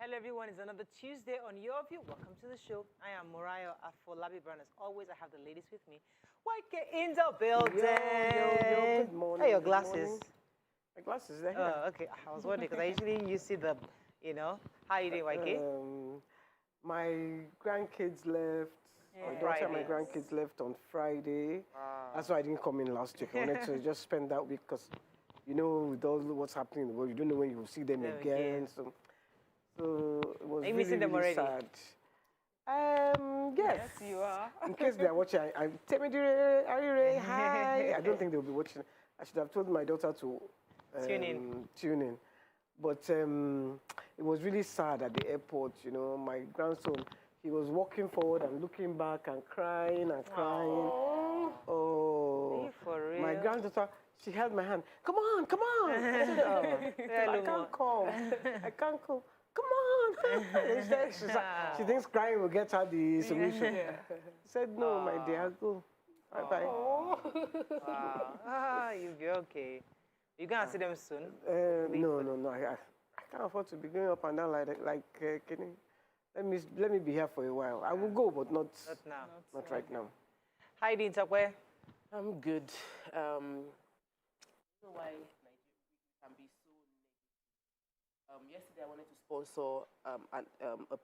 Hello everyone, it's another Tuesday on Your View. Welcome to the show. I am Morayo Afolabi Brown. As always, I have the ladies with me. White in the building. Yo, good morning. Hey, your glasses. My glasses, they're Oh, here. okay. I was wondering because I usually you see the, How are you doing, YK? My grandkids left. My daughter and my grandkids left on Friday. That's why I didn't come in last week. I wanted to just spend that week because, with all what's happening in the world, you don't know when you will see them again. So it was really sad. Yes, you are. In case they're watching, I'm Temidire, hi. I don't think they'll be watching. I should have told my daughter to tune in. But it was really sad at the airport. My grandson, he was walking forward and looking back and crying and crying. Oh, for real? My granddaughter, she held my hand. Come on, come on. I said, I can't come. I can't come. Come on. She thinks crying will get her the solution. I said, no, my dear, go. Bye-bye. Wow. You'll be okay. You're going to see them soon? No. I can't afford to be going up and down like Kenny. Let me be here for a while. I will go, but not now. Not right now. How you doing, Takwe? I'm good. I don't know why Nigeria can be so negative. Yesterday, I wanted to sponsor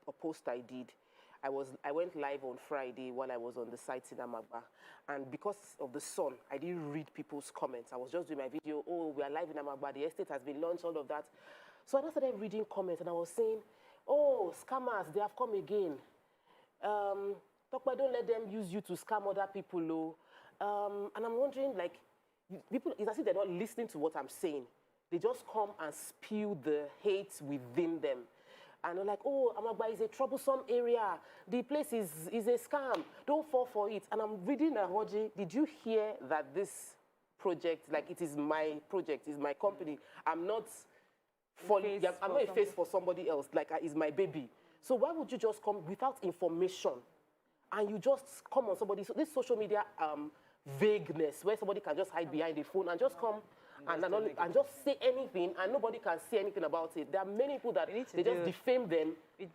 a post I did. I went live on Friday while I was on the site in Amagba. And because of the sun, I didn't read people's comments. I was just doing my video, oh, we are live in Amagba, the estate has been launched, all of that. So I just started reading comments and I was saying, oh, scammers, they have come again. Tokpa, don't let them use you to scam other people. And I'm wondering, people, it's as if they're not listening to what I'm saying. They just come and spew the hate within them. And they're like, oh, Amagba is a troublesome area. The place is a scam. Don't fall for it. And I'm reading Ahoji. Did you hear that this project, it is my project, is my company. I'm not a face for somebody else. It's my baby. So why would you just come without information? And you just come on somebody, so this social media vagueness, where somebody can just hide behind the phone and just come and just say anything, and nobody can say anything about it. There are many people that they just defame them. We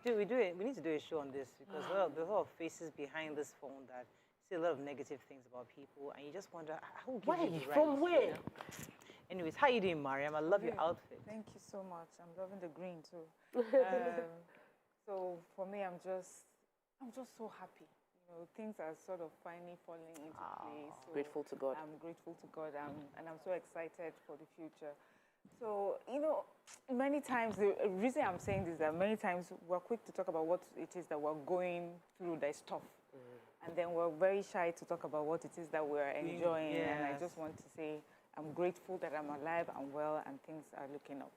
need to do a show on this because there's a lot of faces behind this phone that see a lot of negative things about people, and you just wonder, who gives you the right? From where? Anyways, how you doing, Mariam? I love your outfit. Thank you so much. I'm loving the green too. So for me, I'm just so happy. Things are sort of finally falling into place. So grateful to God. I'm grateful to God, and I'm so excited for the future. So, many times, the reason I'm saying this is that many times we're quick to talk about what it is that we're going through that's tough. And then we're very shy to talk about what it is that we're enjoying. Yes. And I just want to say I'm grateful that I'm alive and well and things are looking up.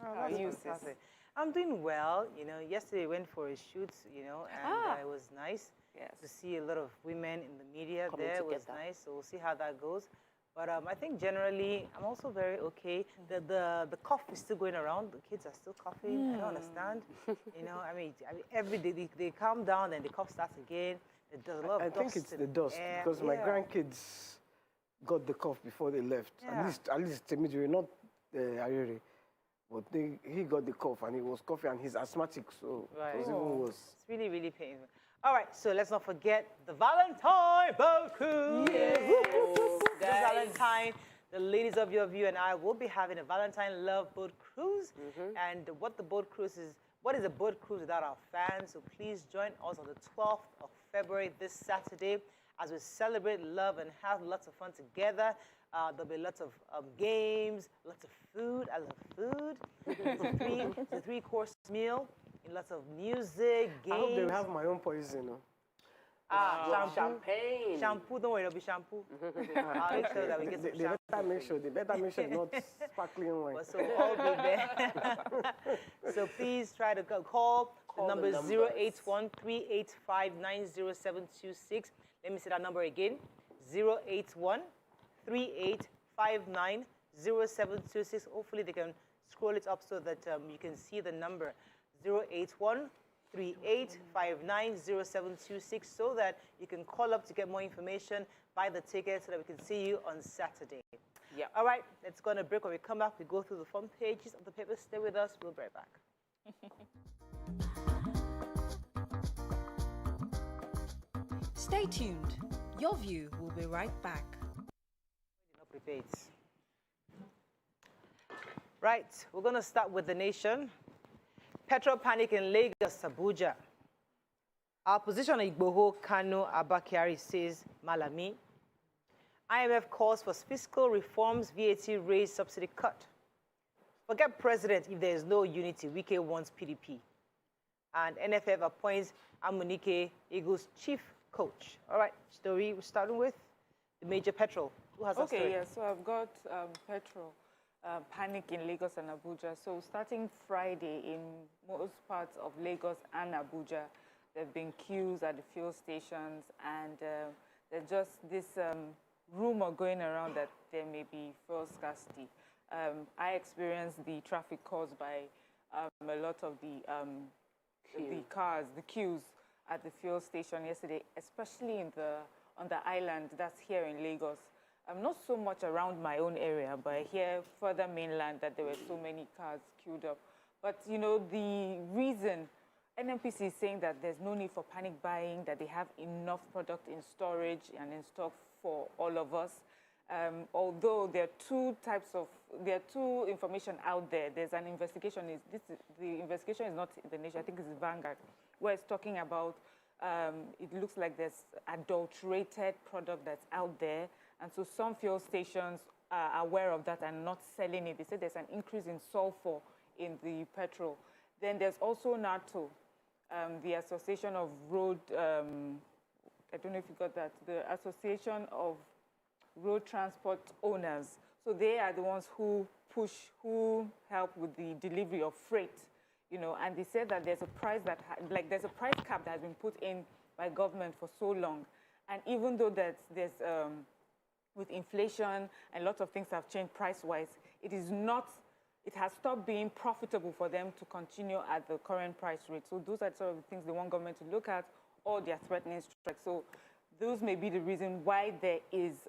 How are you, sis? I'm doing well. Yesterday I went for a shoot, and it was nice. Yes. To see a lot of women in the media coming there together. was nice. So we'll see how that goes. But I think generally I'm also very okay. The cough is still going around. The kids are still coughing. I don't understand. Every day they calm down, then the cough starts again. There's a lot of I think it's the dust because my grandkids got the cough before they left. Yeah. At least Temidire, not Ayuri. But he got the cough and he was coughing and he's asthmatic, so it was even worse. It's really, really painful. All right, so let's not forget the Valentine boat cruise. Yes. This Valentine, the ladies of Your View and I will be having a Valentine Love Boat Cruise. And what is a boat cruise without our fans? So please join us on the 12th of February, this Saturday, as we celebrate love and have lots of fun together. There'll be lots of games, lots of food. I love food. It's a three-course meal. Lots of music, games. I hope they have my own poison. Champagne. Shampoo, don't worry, it'll be shampoo. I'll make sure that we get some shampoo. They better make sure it's not sparkling wine. So we'll all be there. So please try to call. The number is 081-385-90726. Let me say that number again. 081-3859-0726. Hopefully they can scroll it up so that you can see the number. 081-3859-0726 so that you can call up to get more information, buy the ticket so that we can see you on Saturday. Yeah. All right, let's go on a break. When we come back, we go through the front pages of the paper. Stay with us. We'll be right back. Stay tuned. Your View will be right back. Right, we're going to start with the nation. Petrol panic in Lagos, Abuja. Our position on Igboho, Kano, Abakari says Malami. IMF calls for fiscal reforms, VAT raise, subsidy cut. Forget president if there is no unity. Wike wants PDP. And NFF appoints Amunike, Eagles chief coach. All right, story we're starting with the major Petrol. Who has a story? Okay, yeah, so I've got Petrol. Panic in Lagos and Abuja. So starting Friday in most parts of Lagos and Abuja, there have been queues at the fuel stations, and there's just this rumor going around that there may be fuel scarcity. I experienced the traffic caused by a lot of the cars, the queues at the fuel station yesterday, especially on the island that's here in Lagos. Not so much around my own area, but here further mainland that there were so many cars queued up. But, you know, the reason NNPC is saying that there's no need for panic buying, that they have enough product in storage and in stock for all of us. Although there are two information out there. There's an investigation. The investigation is not in the Nation. I think it's Vanguard, where it's talking about it looks like there's adulterated product that's out there. And so some fuel stations are aware of that and not selling it. They say there's an increase in sulfur in the petrol. Then there's also NATO, the Association of Road, I don't know if you got that, the Association of Road Transport Owners. So they are the ones who help with the delivery of freight, you know, and they said that there's a price there's a price cap that has been put in by government for so long. And even though there's with inflation and lots of things have changed price-wise, it has stopped being profitable for them to continue at the current price rate. So those are sort of the things they want government to look at, or they're threatening strikes. So those may be the reason why there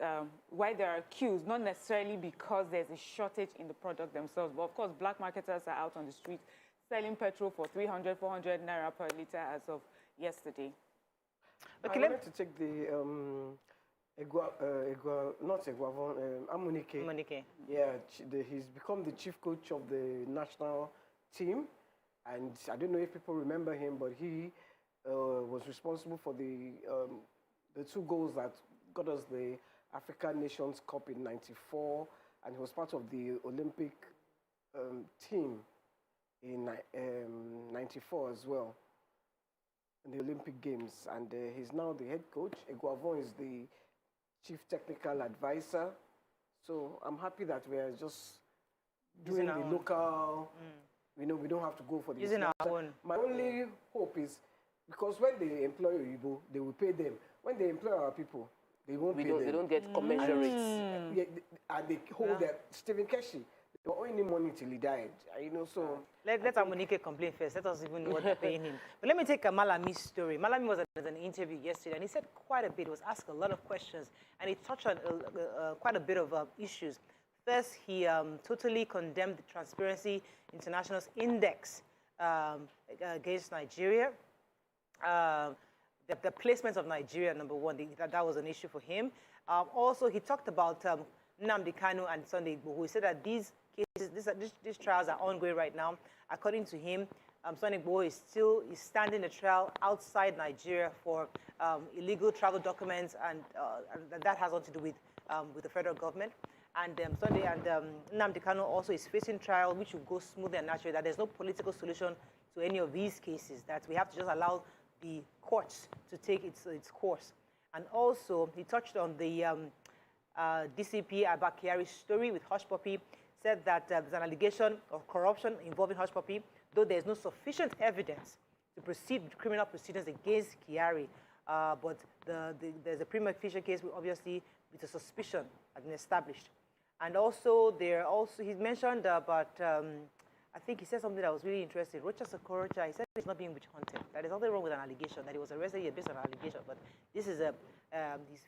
are queues, not necessarily because there's a shortage in the product themselves, but of course black marketers are out on the street selling petrol for 300, 400 naira per liter as of yesterday. Okay, I wanted to take the Amunike. Amunike. Yeah, he's become the chief coach of the national team. And I don't know if people remember him, but he was responsible for the 2 goals that got us the African Nations Cup in '94. And he was part of the Olympic team in '94 as well, in the Olympic Games. And he's now the head coach. Eguavon is the chief technical advisor. So I'm happy that we are just doing the local, we don't have to go for the using our own. My only hope is, because when they employ Oyibo, they will pay them. When they employ our people, they won't pay them. They don't get commensurate. Yeah, and they hold that. Stephen Keshi, they were owing him money till he died. So let Amunike complain first. Let us even know what they're paying him. But let me take Malami's story. Malami was at an interview yesterday, and he said quite a bit. He was asked a lot of questions, and he touched on quite a bit of issues. First, he totally condemned the Transparency International's index against Nigeria. The placement of Nigeria, number one, that was an issue for him. Also, he talked about Nnamdi Kanu and Sunday Igboho. He said that these cases, these trials are ongoing right now. According to him, Sunday Igboho is standing a trial outside Nigeria for illegal travel documents, and that has nothing to do with the federal government. And Nnamdi Kanu also is facing trial, which will go smoothly and naturally. That there's no political solution to any of these cases. That we have to just allow the courts to take its course. And also, he touched on the DCP Abakari's story with Hush Puppy, said that there's an allegation of corruption involving Hush Puppy, though there's no sufficient evidence to proceed with criminal proceedings against Kyari. But there's a prima facie case, obviously, with a suspicion has been established. And also, he mentioned about, I think he said something that was really interesting. Rocha Sokorocha, he said he's not being witch hunted. That there's nothing wrong with an allegation, that he was arrested based on an allegation. But this is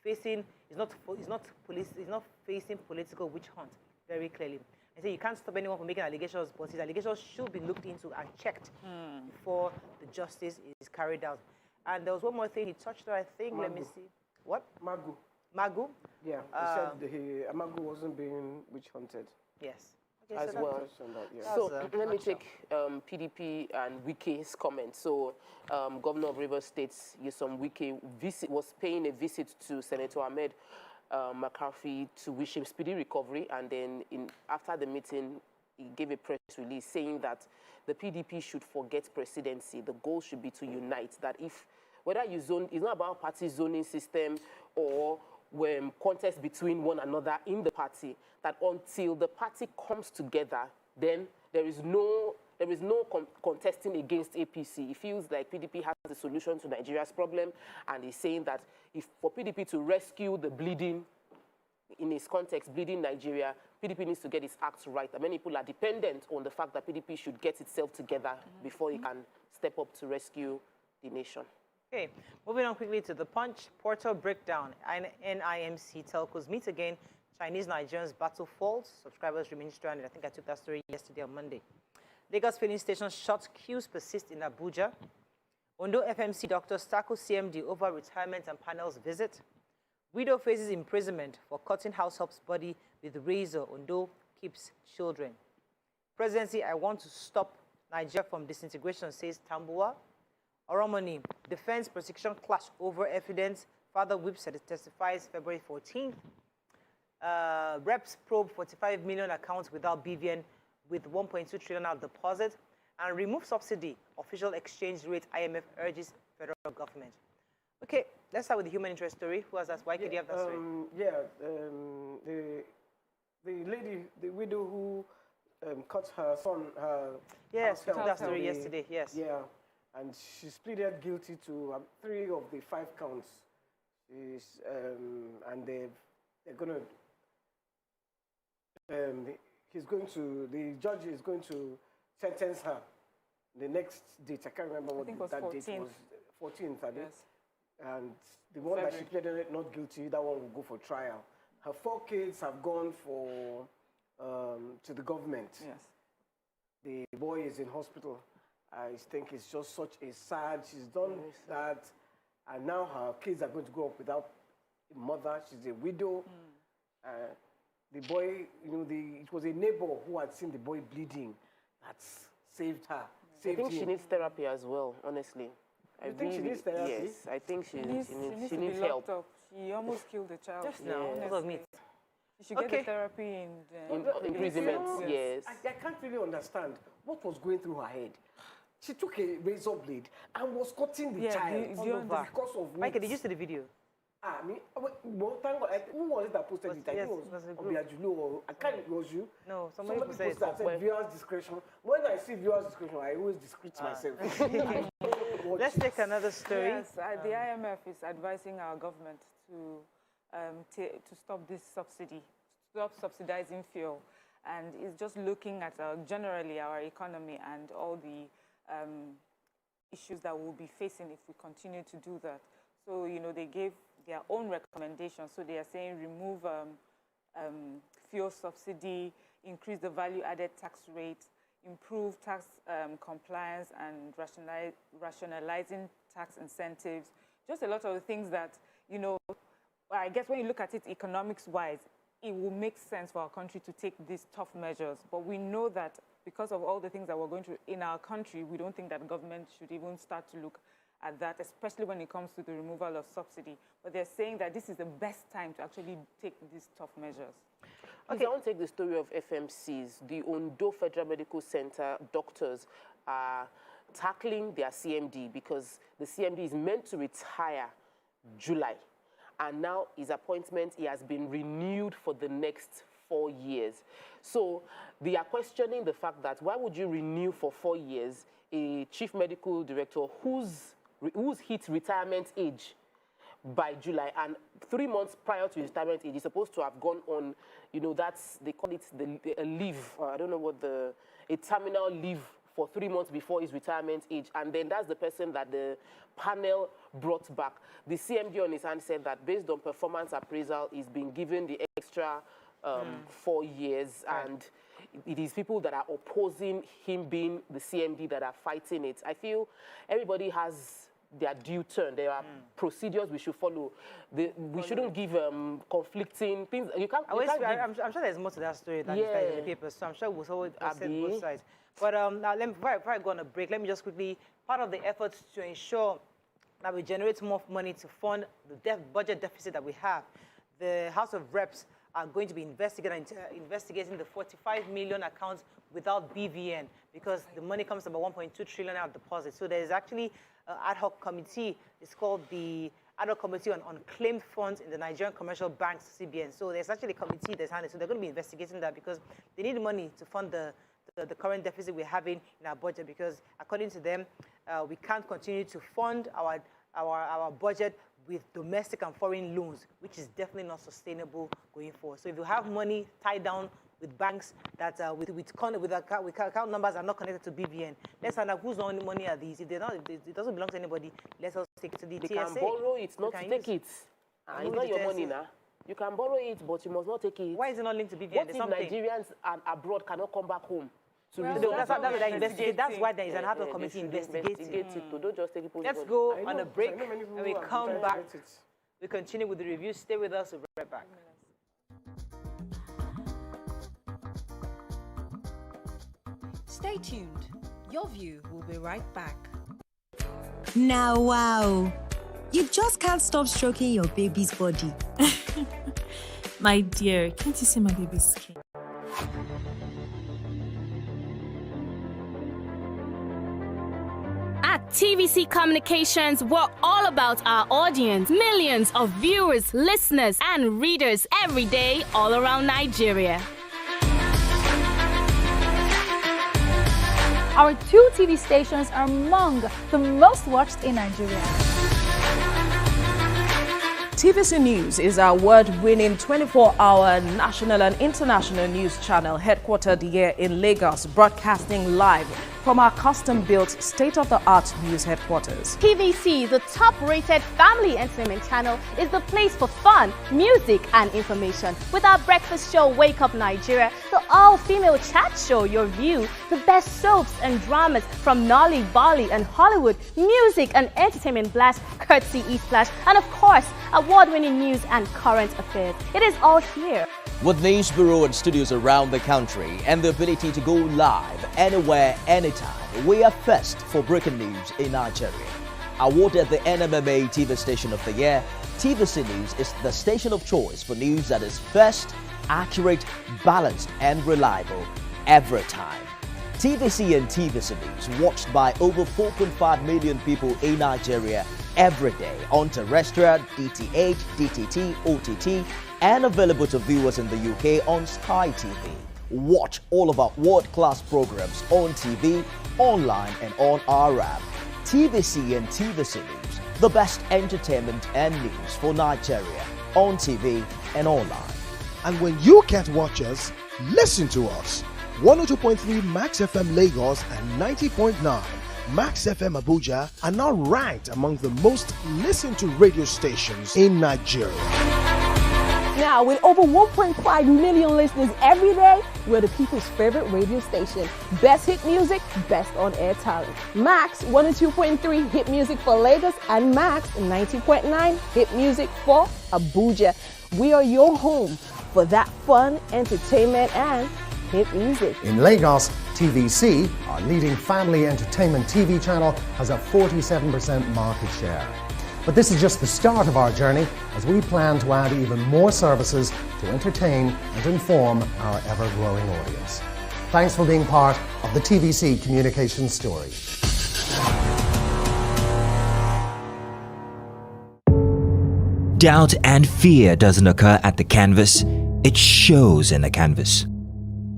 he's not facing political witch hunt very clearly. He said you can't stop anyone from making allegations, but his allegations should be looked into and checked before the justice is carried out. And there was one more thing he touched on, I think. Let me Magu. see. What? Magu. Magu? Yeah, he said Magu wasn't being witch hunted. Yes. Okay, As so well. Touched on that, yeah. So That's, let me nutshell. take PDP and Wike's comment. So Governor of Rivers State, Nyesom Wike, was paying a visit to Senator Ahmed McCarthy to wish him speedy recovery. And then after the meeting, he gave a press release saying that the PDP should forget presidency. The goal should be to unite. That whether you zone, it's not about party zoning system or contest between one another in the party, that until the party comes together, then there is no contesting against APC. It feels like PDP has the solution to Nigeria's problem, and he's saying that for PDP to rescue the bleeding, in his context, bleeding Nigeria, PDP needs to get its act right. And many people are dependent on the fact that PDP should get itself together before it can step up to rescue the nation. Okay, moving on quickly to the Punch. Portal breakdown. NIMC telcos meet again. Chinese Nigerians battle falls. Subscribers remain stranded. I think I took that story yesterday on Monday. Lagos filling station short queues persist in Abuja. Ondo FMC doctors tackle CMD over retirement and panels visit. Widow faces imprisonment for cutting househelp's body with razor. Ondo keeps children. Presidency, I want to stop Nigeria from disintegration, says Tambuwa. Oromoni, defense prosecution clash over evidence. Father Whip testifies February 14th. Reps probe 45 million accounts without BVN with 1.2 trillion out deposit. And remove subsidy. Official exchange rate. IMF urges federal government. Okay, let's start with the human interest story. Who has that? Why could you have that story? The lady, the widow who cut her son. Yes, we told that story yesterday. Yes. Yeah. And she's pleaded guilty to 3 of the 5 counts. And they're going to, the judge is going to sentence her. The next date, I can't remember what that date was. 14th, I think. Yes. And the one that she pleaded not guilty, that one will go for trial. Her 4 kids have gone to the government. Yes. The boy is in hospital. I think it's just such a sad, she's done that, and now her kids are going to grow up without a mother. She's a widow. The boy, it was a neighbor who had seen the boy bleeding that saved her. I think she needs therapy as well, honestly. You think she needs therapy? Yes, I think she She needs help. Up. She almost killed the child. Just now, honestly. She should get the therapy in Imprisonment, yes. I can't really understand what was going through her head. She took a razor blade and was cutting the child because of Michael, did you see the video? Thank God. Who was it that posted it? I think it was Obiajulu or I can't. It was you. No, somebody posted it. that said viewers' discretion. When I see viewers' discretion, I always discreet myself. Let's take another story. Yes, the IMF is advising our government to stop this subsidy, stop subsidizing fuel, and it's just looking at generally our economy and all the issues that we'll be facing if we continue to do that. So, they gave their own recommendations. So they are saying remove fuel subsidy, increase the value-added tax rate, improve tax compliance, and rationalizing tax incentives. Just a lot of the things that, I guess when you look at it economics-wise, it will make sense for our country to take these tough measures. But we know that because of all the things that we're going through in our country, we don't think that government should even start to look at that, especially when it comes to the removal of subsidy. But they're saying that this is the best time to actually take these tough measures. Okay, I want to take the story of FMCs. The Ondo Federal Medical Center doctors are tackling their CMD because the CMD is meant to retire July. And now his appointment, he has been renewed for the next 4 years. So they are questioning the fact that why would you renew for 4 years a chief medical director who's hit retirement age by July, and 3 months prior to his retirement age, he's supposed to have gone on, they call it a leave, I don't know a terminal leave for 3 months before his retirement age, and then that's the person that the panel brought back. The CMD on his hand said that based on performance appraisal, he's been given the extra 4 years, and it is people that are opposing him being the CMD that are fighting it. I feel everybody has their due turn. There are procedures we should follow. We shouldn't give conflicting things. You can't. I'm sure there's more to that story than the fact in the paper. So I'm sure we'll always both sides. But now, before I go on a break, let me just quickly, part of the efforts to ensure that we generate more money to fund the budget deficit that we have, the House of Reps are going to be investigating the 45 million accounts without BVN, because the money comes about 1.2 trillion out of deposits. So there's actually an ad hoc committee. It's called the Ad hoc Committee on Unclaimed Funds in the Nigerian Commercial Banks, CBN. So there's actually a committee that's handling. So they're going to be investigating that, because they need money to fund the current deficit we're having in our budget, because according to them, we can't continue to fund our budget with domestic and foreign loans, which is definitely not sustainable going forward. So if you have money tied down with banks that with account numbers are not connected to BVN, let's find out whose own money are these. If they're not, if it doesn't belong to anybody, let's us take it to the TSA. They can borrow it, not to take it. It's not your money now. You can borrow it, but you must not take it. Why is it not linked to BVN? What if Nigerians abroad cannot come back home? That's why there is an ad hoc committee investigating it. Don't just take it. Let's go on a break, and we come back. We continue with the review. Stay with us. We'll be right back. Stay tuned. Your View will be right back. Now, wow. You just can't stop stroking your baby's body. My dear, can't you see my baby's skin? At TVC Communications, we're all about our audience. Millions of viewers, listeners, and readers every day all around Nigeria. Our 2 TV stations are among the most watched in Nigeria. TVC News is our award-winning 24-hour national and international news channel headquartered here in Lagos, broadcasting live from our custom-built state-of-the-art news headquarters. TVC, the top-rated family entertainment channel, is the place for fun, music, and information. With our breakfast show, Wake Up Nigeria, the all-female chat show, Your View, the best soaps and dramas from Nolly, Bali, and Hollywood, music and entertainment blast, courtesy E-Splash, and of course, award-winning news and current affairs. It is all here. With news bureau and studios around the country and the ability to go live anywhere, anytime, we are first for breaking news in Nigeria. Awarded the NMMA TV Station of the Year, TVC News is the station of choice for news that is first, accurate, balanced, and reliable every time. TVC and TVC News watched by over 4.5 million people in Nigeria every day on terrestrial, DTH, DTT, OTT, and available to viewers in the UK on Sky TV. Watch all of our world-class programs on TV, online, and on our app. TVC and TVC News, the best entertainment and news for Nigeria on TV and online. And when you can't watch us, listen to us. 102.3 Max FM Lagos and 90.9 Max FM Abuja are now ranked among the most listened to radio stations in Nigeria. Now, with over 1.5 million listeners every day, we're the people's favorite radio station. Best hit music, best on-air talent. Max 102.3 hit music for Lagos and Max 90.9 hit music for Abuja. We are your home for that fun, entertainment, and hit music. In Lagos, TVC, our leading family entertainment TV channel, has a 47% market share. But this is just the start of our journey, as we plan to add even more services to entertain and inform our ever-growing audience. Thanks for being part of the TVC communication story. Doubt and fear doesn't occur at the canvas, it shows in the canvas.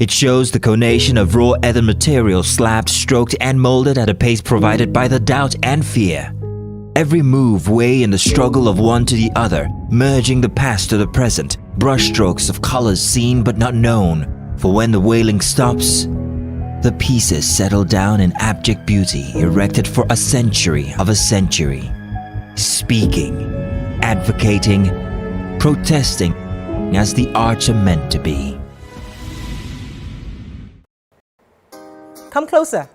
It shows the conation of raw earthen material slabbed, stroked, and molded at a pace provided by the doubt and fear. Every move way in the struggle of one to the other, merging the past to the present, brushstrokes of colors seen but not known. For when the wailing stops, the pieces settle down in abject beauty erected for a century of a century. Speaking, advocating, protesting as the arts are meant to be. Come closer.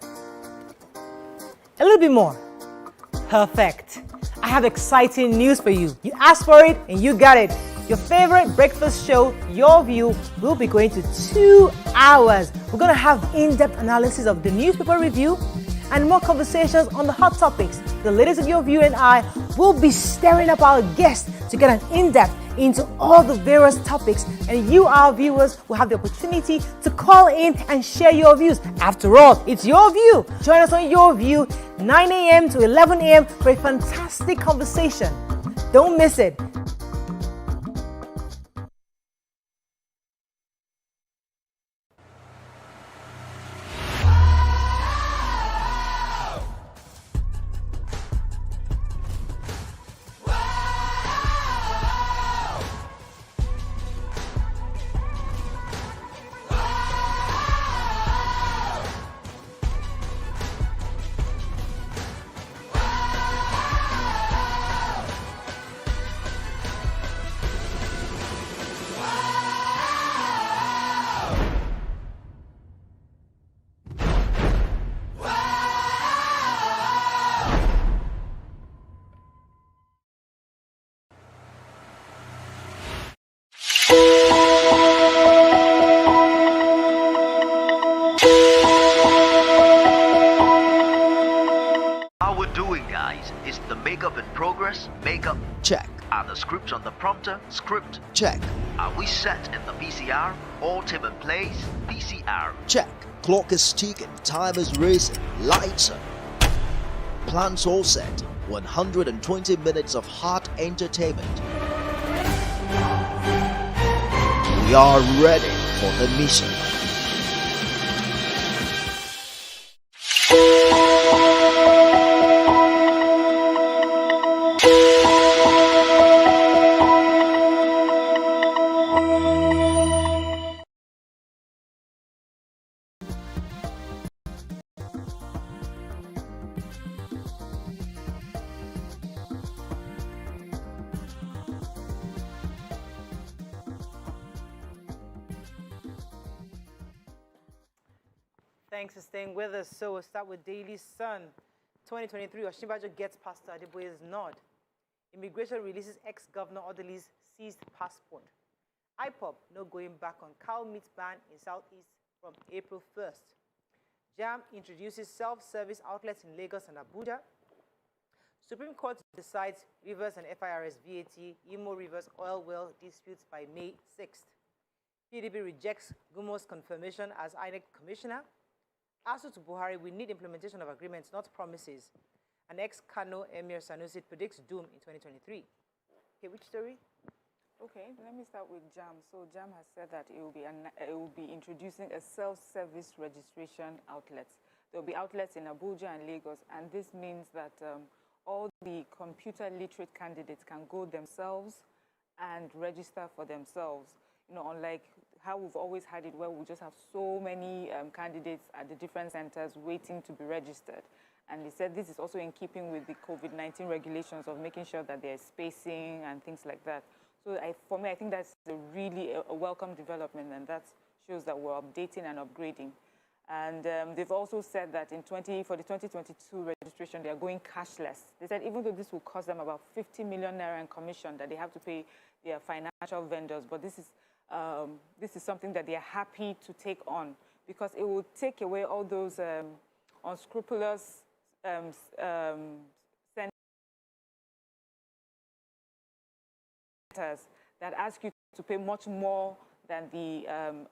A little bit more. Perfect. I have exciting news for you. You asked for it and you got it. Your favorite breakfast show, Your View, will be going to 2 hours. We're going to have in-depth analysis of the newspaper review and more conversations on the hot topics. The ladies of Your View and I will be stirring up our guests to get an in-depth into all the various topics, and you, our viewers, will have the opportunity to call in and share your views. After all, it's your view. Join us on Your View, 9 a.m. to 11 a.m. for a fantastic conversation. Don't miss it. How we're doing, guys? Is the makeup in progress? Makeup check. Are the scripts on the prompter? Script check. Are we set in the PCR? All team in place? PCR check. Clock is ticking, time is racing, lights are. Plans all set. 120 minutes of hot entertainment. We are ready for the mission. Thanks for staying with us. So we'll start with Daily Sun. 2023, Osinbajo gets Pastor Adeboye's nod. Immigration releases ex-governor Odeli's seized passport. IPOB, no going back on cow meat ban in Southeast from April 1st. JAM introduces self-service outlets in Lagos and Abuja. Supreme Court decides Rivers and FIRS VAT, Imo Rivers oil well disputes by May 6th. PDP rejects Gumo's confirmation as INEC commissioner. ASU to Buhari, we need implementation of agreements, not promises. An ex-Kano Emir Sanusi predicts doom in 2023. Okay, which story? Okay, let me start with JAM. So JAM has said that it will be introducing a self-service registration outlet. There will be outlets in Abuja and Lagos, and this means that all the computer literate candidates can go themselves and register for themselves. You know, unlike how we've always had it, where we just have so many candidates at the different centers waiting to be registered. And they said this is also in keeping with the COVID-19 regulations of making sure that there's spacing and things like that. So for me, I think that's really a welcome development, and that shows that we're updating and upgrading. And they've also said that for the 2022 registration, they are going cashless. They said even though this will cost them about 50 million naira in commission that they have to pay their financial vendors, but this is something that they are happy to take on, because it will take away all those unscrupulous centers that ask you to pay much more than the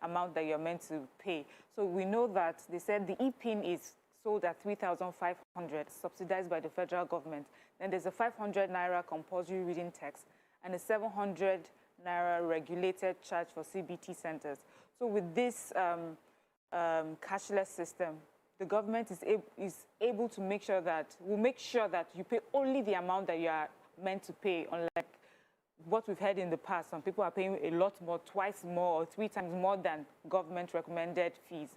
amount that you're meant to pay. So we know that they said the e-pin is sold at 3,500, subsidized by the federal government. Then there's a 500 naira compulsory reading text and a 700 naira regulated charge for CBT centers. So with this cashless system, the government is able to make sure that you pay only the amount that you are meant to pay, unlike what we've heard in the past. Some people are paying a lot more, twice more or 3 times more than government recommended fees.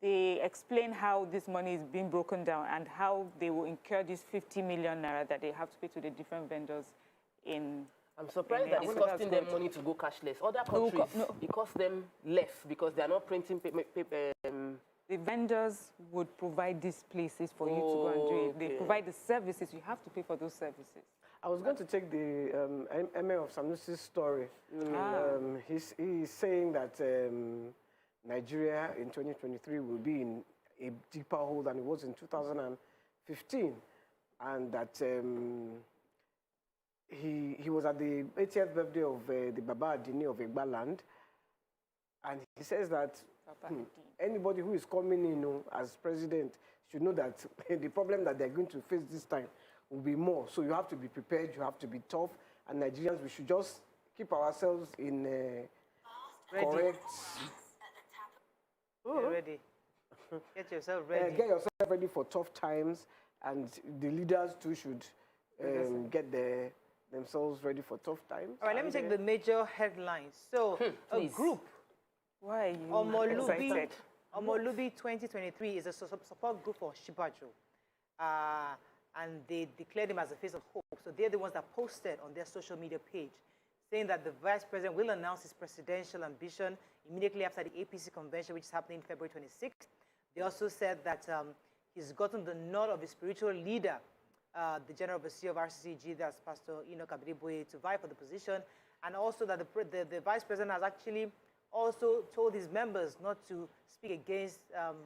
They explain how this money is being broken down and how they will incur this 50 million naira that they have to pay to the different vendors in. I'm surprised that it's costing them money to go cashless. Other countries, it costs them less because they are not printing the vendors would provide these places for you to go and do it. They provide the services. You have to pay for those services. I was going to take the Emir of Sanusi's story. He's saying that Nigeria in 2023 will be in a deeper hole than it was in 2015, and that he was at the 80th birthday of the Baba Adini of Egbaland, and he says that anybody who is coming in as president should know that the problem that they're going to face this time will be more. So you have to be prepared, you have to be tough, and Nigerians, we should just keep ourselves in correct... Get ready. Get yourself ready. Get yourself ready for tough times, and the leaders too should get themselves ready for tough times. All right, let me take the major headlines. So, a group. Why are you Omolubi 2023 is a support group for Shibajo. And they declared him as the face of hope. So they're the ones that posted on their social media page saying that the vice president will announce his presidential ambition immediately after the APC convention, which is happening February 26th. They also said that he's gotten the nod of his spiritual leader, the General Overseer of RCCG, that's Pastor Enoch Abiriboye, to vie for the position, and also that the vice president has actually also told his members not to speak against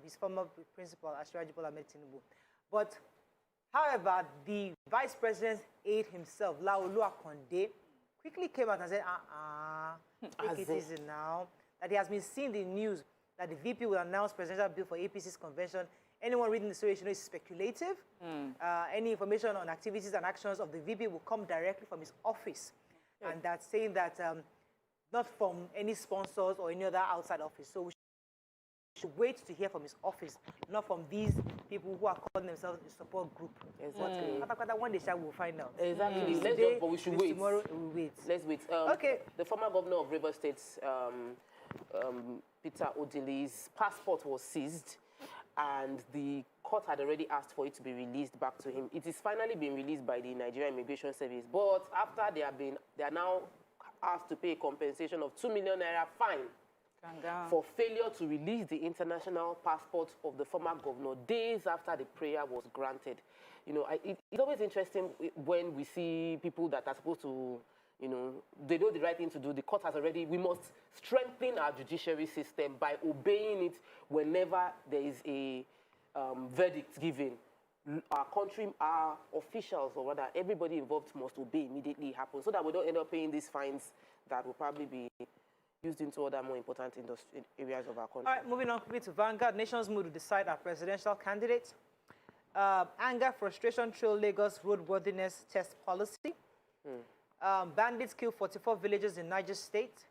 his former principal, Ashwaji Bola Ahmed Tinubu. But, however, the vice president's aide himself, Laolu Akonde, quickly came out and said, take it easy now, that he has been seeing the news that the VP will announce presidential bill for APC's convention. Anyone reading the story should know it's speculative. Any information on activities and actions of the VP will come directly from his office. And that's saying that not from any sponsors or any other outside office. So we should wait to hear from his office, not from these people who are calling themselves a support group. Exactly. But one day we'll find out. Exactly. But we should wait. Tomorrow we'll wait. Let's wait. Okay. The former governor of Rivers State, Peter Odili's passport was seized, and the court had already asked for it to be released back to him. It is finally been released by the Nigerian Immigration Service, but after they are now asked to pay a compensation of 2 million naira fine for failure to release the international passport of the former governor days after the prayer was granted. You know, it's always interesting when we see people that are supposed to, you know, they know the right thing to do. The court has already, we must strengthen our judiciary system by obeying it whenever there is a verdict given. Our country, our officials, or rather everybody involved must obey immediately it happens, so that we don't end up paying these fines that will probably be used into other more important areas of our country. All right, moving on quickly to Vanguard. Nation's mood to decide our presidential candidate. Anger, frustration, trail Lagos roadworthiness test policy. Bandits kill 44 villages in Niger State.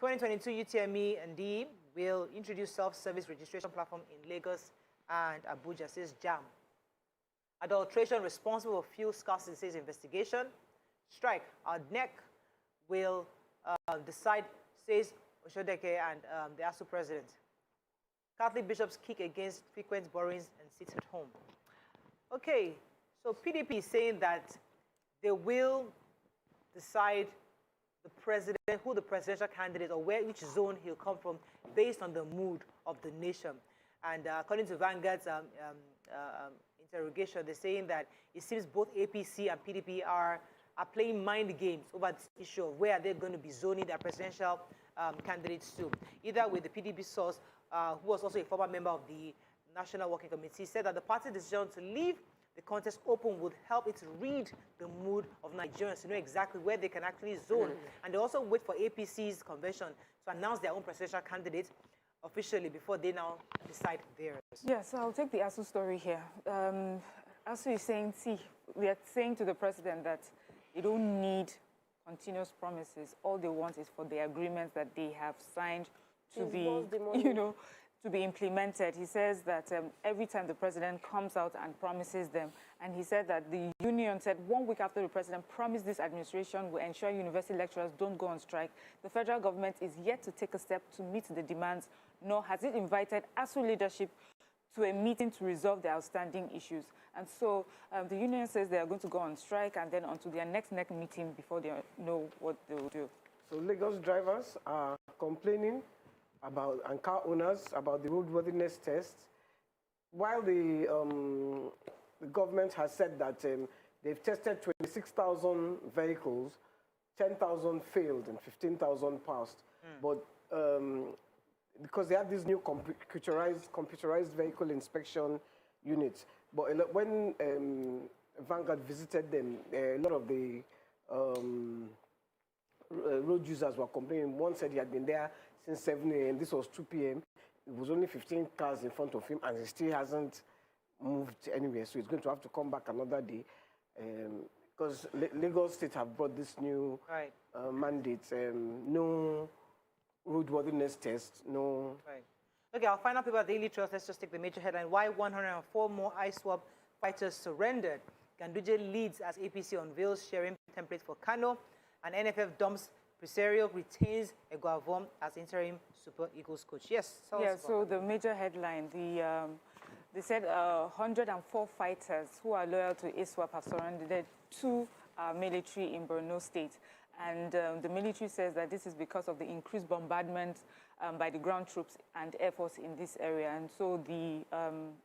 2022 UTME and DE will introduce self-service registration platform in Lagos and Abuja, says JAM. Adulteration responsible for fuel scarcity, says investigation. Strike, our neck will decide, says Oshodeke and the ASU president. Catholic bishops kick against frequent borrowings and sit at home. Okay, so PDP is saying that they will decide the president, who the presidential candidate or which zone he'll come from based on the mood of the nation. And according to Vanguard's interrogation, they're saying that it seems both APC and PDP are playing mind games over this issue of where they're going to be zoning their presidential candidates to. Either with the PDP source, who was also a former member of the National Working Committee, said that the party's decision to leave the contest open would help it read the mood of Nigerians to know exactly where they can actually zone. And they also wait for APC's convention to announce their own presidential candidate officially before they now decide theirs. Yes, I'll take the ASU story here. ASU is saying, see, we are saying to the president that they don't need continuous promises. All they want is for the agreements that they have signed to be, you know, to be implemented. He says that every time the president comes out and promises them, and he said that the union said 1 week after the president promised this administration will ensure university lecturers don't go on strike, the federal government is yet to take a step to meet the demands, nor has it invited ASU leadership to a meeting to resolve the outstanding issues. And so the union says they are going to go on strike and then on to their next meeting before they know what they will do. So Lagos drivers are complaining and car owners about the roadworthiness test. While the government has said that they've tested 26,000 vehicles, 10,000 failed and 15,000 passed. But because they have these new computerized vehicle inspection units. But when Vanguard visited them, a lot of the road users were complaining. One said he had been there since 7 a.m. This was 2 p.m. It was only 15 cars in front of him, and he still hasn't moved anywhere. So he's going to have to come back another day. Because Lagos State have brought this new mandate, no roadworthiness test, no... Right. Okay, our final paper, Daily Trust. Let's just take the major headline. Why 104 more ISWAP fighters surrendered? Ganduje leads as APC unveils sharing templates for Kano. And NFF dumps Presario, retains Eguavon as interim Super Eagles coach. Yes, so the major headline, they said 104 fighters who are loyal to ISWAP have surrendered to military in Borno State. And the military says that this is because of the increased bombardment by the ground troops and Air Force in this area. And so the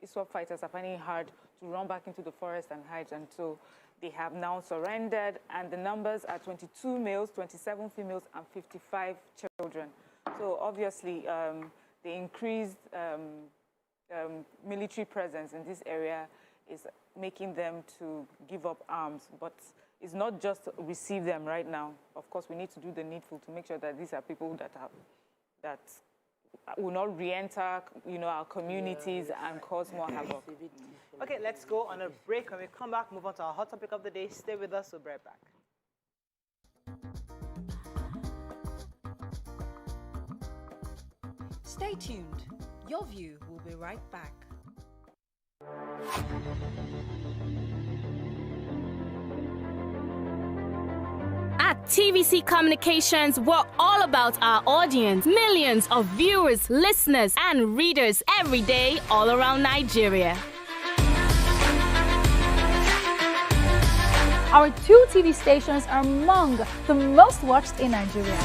ISWAP fighters are finding it hard to run back into the forest and hide. And so they have now surrendered. And the numbers are 22 males, 27 females, and 55 children. So obviously, the increased military presence in this area is making them to give up arms. But it's not just receive them right now. Of course, we need to do the needful to make sure that these are people that will not re-enter, our communities and cause more havoc. Okay, let's go on a break. When we come back, move on to our hot topic of the day. Stay with us. We'll be right back. Stay tuned. Your view will be right back. At TVC Communications, we're all about our audience. Millions of viewers, listeners, and readers every day all around Nigeria. Our 2 TV stations are among the most watched in Nigeria.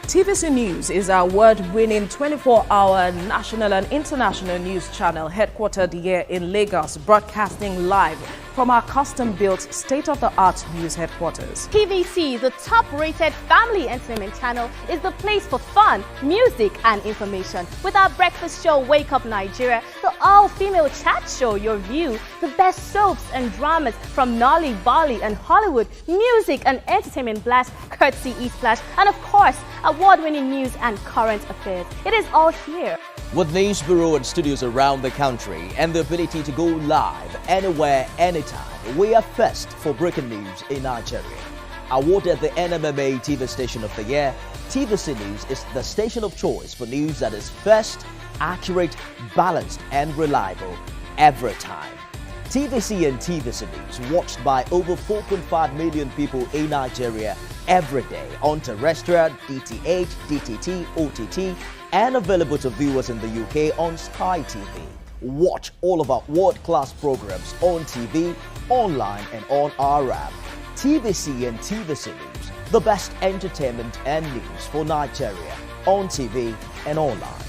TVC News is our award-winning 24-hour national and international news channel headquartered here in Lagos, broadcasting live from our custom-built state-of-the-art news headquarters. TVC, the top-rated family entertainment channel, is the place for fun, music, and information. With our breakfast show, Wake Up Nigeria, the all-female chat show, Your View, the best soaps and dramas from Nolly, Bolly, and Hollywood, music and entertainment blast, courtesy E-Splash, and of course, award-winning news and current affairs. It is all here. With news bureau and studios around the country and the ability to go live anywhere, anytime, we are first for breaking news in Nigeria. Awarded the NMMA TV Station of the Year, TVC News is the station of choice for news that is first, accurate, balanced, and reliable every time. TVC and TVC News watched by over 4.5 million people in Nigeria every day on terrestrial, DTH, DTT, OTT, and available to viewers in the UK on Sky TV. Watch all of our world-class programs on TV, online, and on our app. TVC and TVC News, the best entertainment and news for Nigeria on TV and online.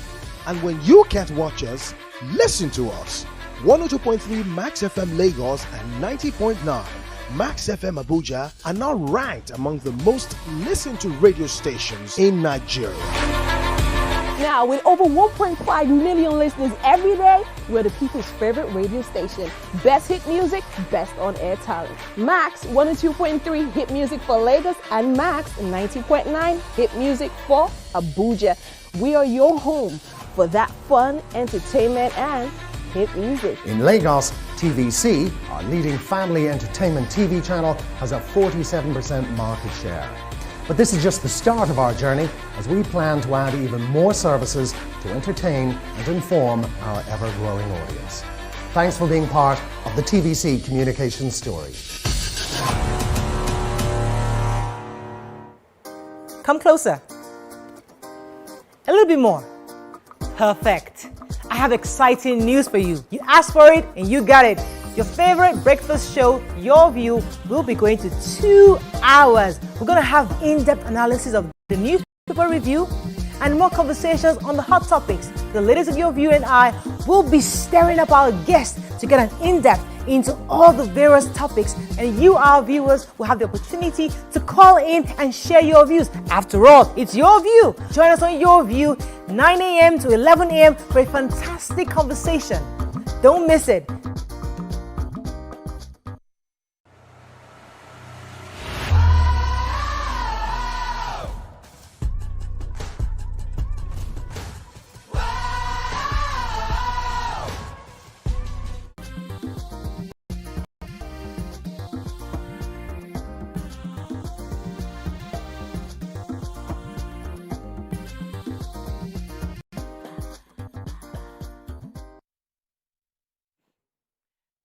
And when you can't watch us, listen to us. 102.3 Max FM Lagos and 90.9 Max FM Abuja are now ranked among the most listened to radio stations in Nigeria. Now, with over 1.5 million listeners every day, we're the people's favorite radio station. Best hit music, best on-air talent. Max 102.3 hit music for Lagos and Max 90.9 hit music for Abuja. We are your home for that fun, entertainment, and hit music. In Lagos, TVC, our leading family entertainment TV channel, has a 47% market share. But this is just the start of our journey as we plan to add even more services to entertain and inform our ever-growing audience. Thanks for being part of the TVC communication story. Come closer. A little bit more. Perfect. I have exciting news for you. You asked for it and you got it. Your favorite breakfast show, Your View, will be going to 2 hours. We're going to have in-depth analysis of the news Super review, and more conversations on the hot topics. The ladies of your view and I will be stirring up our guests to get an in-depth into all the various topics, and you, our viewers, will have the opportunity to call in and share your views. After all, it's your view. Join us on Your View, 9 a.m. to 11 a.m. for a fantastic conversation. Don't miss it.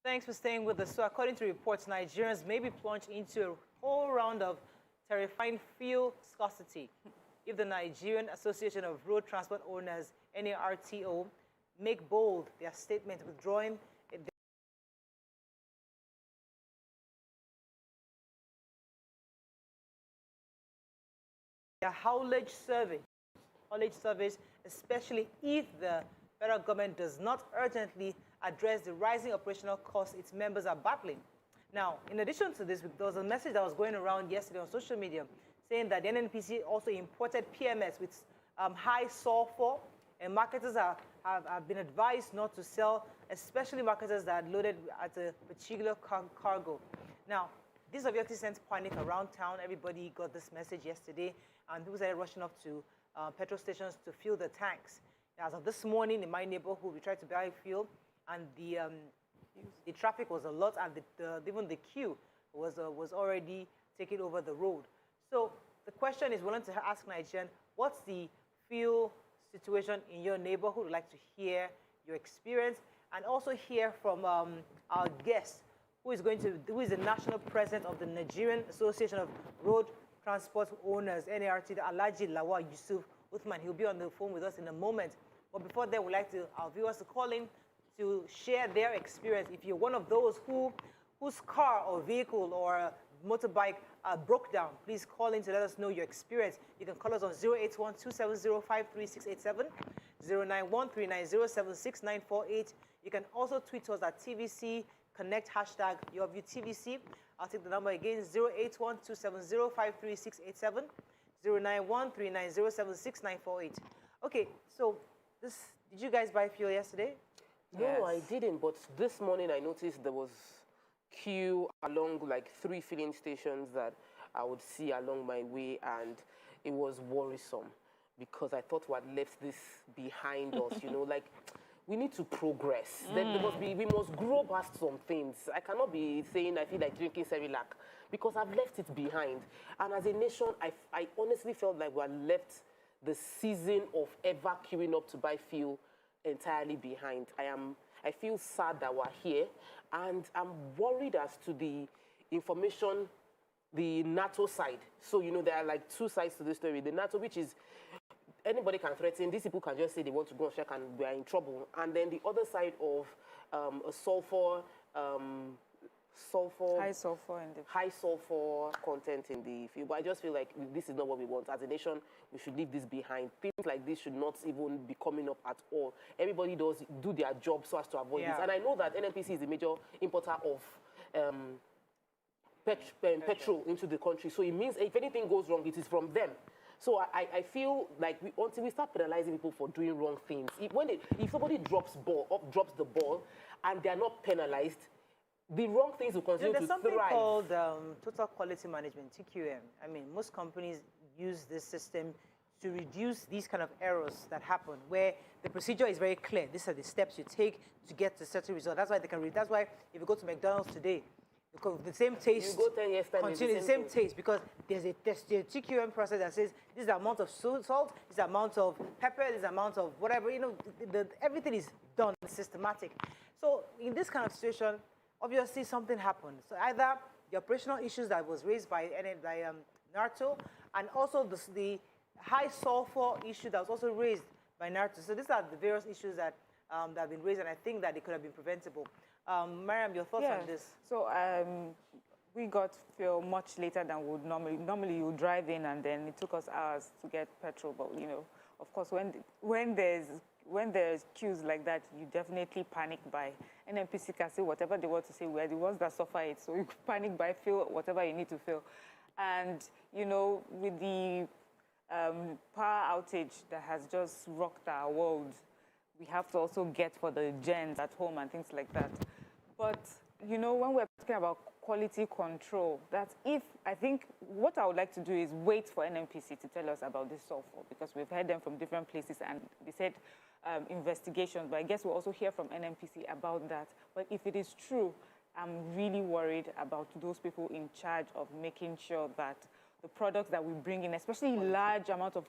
Thanks for staying with us. So according to reports, Nigerians may be plunged into a whole round of terrifying fuel scarcity if the Nigerian Association of Road Transport Owners, NARTO, make bold their statement withdrawing their haulage service, especially if the federal government does not urgently address the rising operational costs its members are battling. Now, in addition to this, there was a message that was going around yesterday on social media saying that the NNPC also imported PMS with high sulfur, and marketers have been advised not to sell, especially marketers that are loaded at a particular cargo. Now, this obviously sent panic around town. Everybody got this message yesterday, and people started rushing up to petrol stations to fill the tanks. As of this morning, in my neighborhood, we tried to buy fuel, and the traffic was a lot, and even the queue was already taking over the road. So the question is, we want to ask Nigerian, what's the fuel situation in your neighborhood? We'd like to hear your experience, and also hear from our guest, who is the national president of the Nigerian Association of Road Transport Owners, NART, Alhaji Lawal Yusuf Uthman. He'll be on the phone with us in a moment. But before that, we'd like our viewers to call in to share their experience. If you're one of those whose car or vehicle or motorbike broke down, please call in to let us know your experience. You can call us on 081-270-53687, 091-390-76948. You can also tweet us at TVC Connect hashtag YourViewTVC. I'll take the number again, 081-270-53687, 091-390-76948. Okay, so did you guys buy fuel yesterday? No, I didn't, but this morning I noticed there was queue along like 3 filling stations that I would see along my way, and it was worrisome because I thought we had left this behind us, you know, like we need to progress. We must grow past some things. I cannot be saying I feel like drinking Cerelac because I've left it behind. And as a nation, I honestly felt like we had left the season of ever queuing up to buy fuel entirely behind. I feel sad that we're here, and I'm worried as to the information, the NATO side. So, you know, there are like 2 sides to the story. The NATO, which is anybody can threaten, these people can just say they want to go on strike and we are in trouble. And then the other side of a high sulfur content in the fuel. But I just feel like this is not what we want. As a nation, we should leave this behind. Things like this should not even be coming up at all. Everybody do their job so as to avoid this. And I know that NNPC is a major importer of petrol into the country. So it means if anything goes wrong, it is from them. So I feel like until we start penalizing people for doing wrong things, if somebody drops the ball and they're not penalized, the wrong things will continue to thrive. There's something called Total Quality Management, TQM. I mean, most companies use this system to reduce these kind of errors that happen, where the procedure is very clear. These are the steps you take to get to certain result. That's why they can read. That's why if you go to McDonald's today, because the same taste, you go 10 years time, continue the same taste, because there's a TQM process that says this is the amount of salt, this is the amount of pepper, this is the amount of whatever. You know, everything is done systematic. So in this kind of situation, obviously something happened. So either the operational issues that was raised by NARTO, and also the high sulfur issue that was also raised by NARTO. So these are the various issues that have been raised, and I think that it could have been preventable. Mariam, your thoughts on this? So we got fuel much later than we would normally. Normally, you drive in, and then it took us hours to get petrol. But you know, of course, when there's queues like that, you definitely panic buy. NNPC can say whatever they want to say. We are the ones that suffer it, so you panic buy, fill whatever you need to fill. And you know, with the power outage that has just rocked our world, we have to also get for the gens at home and things like that. But you know, when we're talking about quality control, I think what I would like to do is wait for NNPC to tell us about this sulfur, because we've heard them from different places and they said investigations, but I guess we'll also hear from NNPC about that. But if it is true, I'm really worried about those people in charge of making sure that the products that we bring in, especially large amount of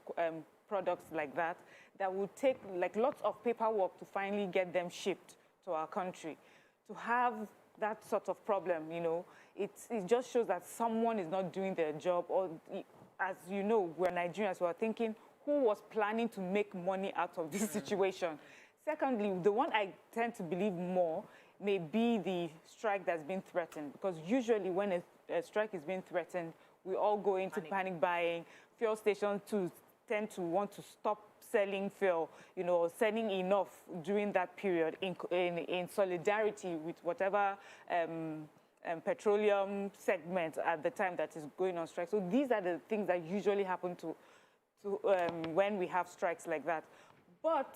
products like that, that will take like lots of paperwork to finally get them shipped to our country. To have that sort of problem, you know, it just shows that someone is not doing their job. Or, as you know, we're Nigerians, so we're thinking, who was planning to make money out of this situation? Secondly, the one I tend to believe more may be the strike that's been threatened, because usually when a strike is being threatened, we all go into panic buying. Fuel stations tend to want to stop selling fuel, you know, selling enough during that period in solidarity with whatever petroleum segment at the time that is going on strike. So these are the things that usually happen to when we have strikes like that. But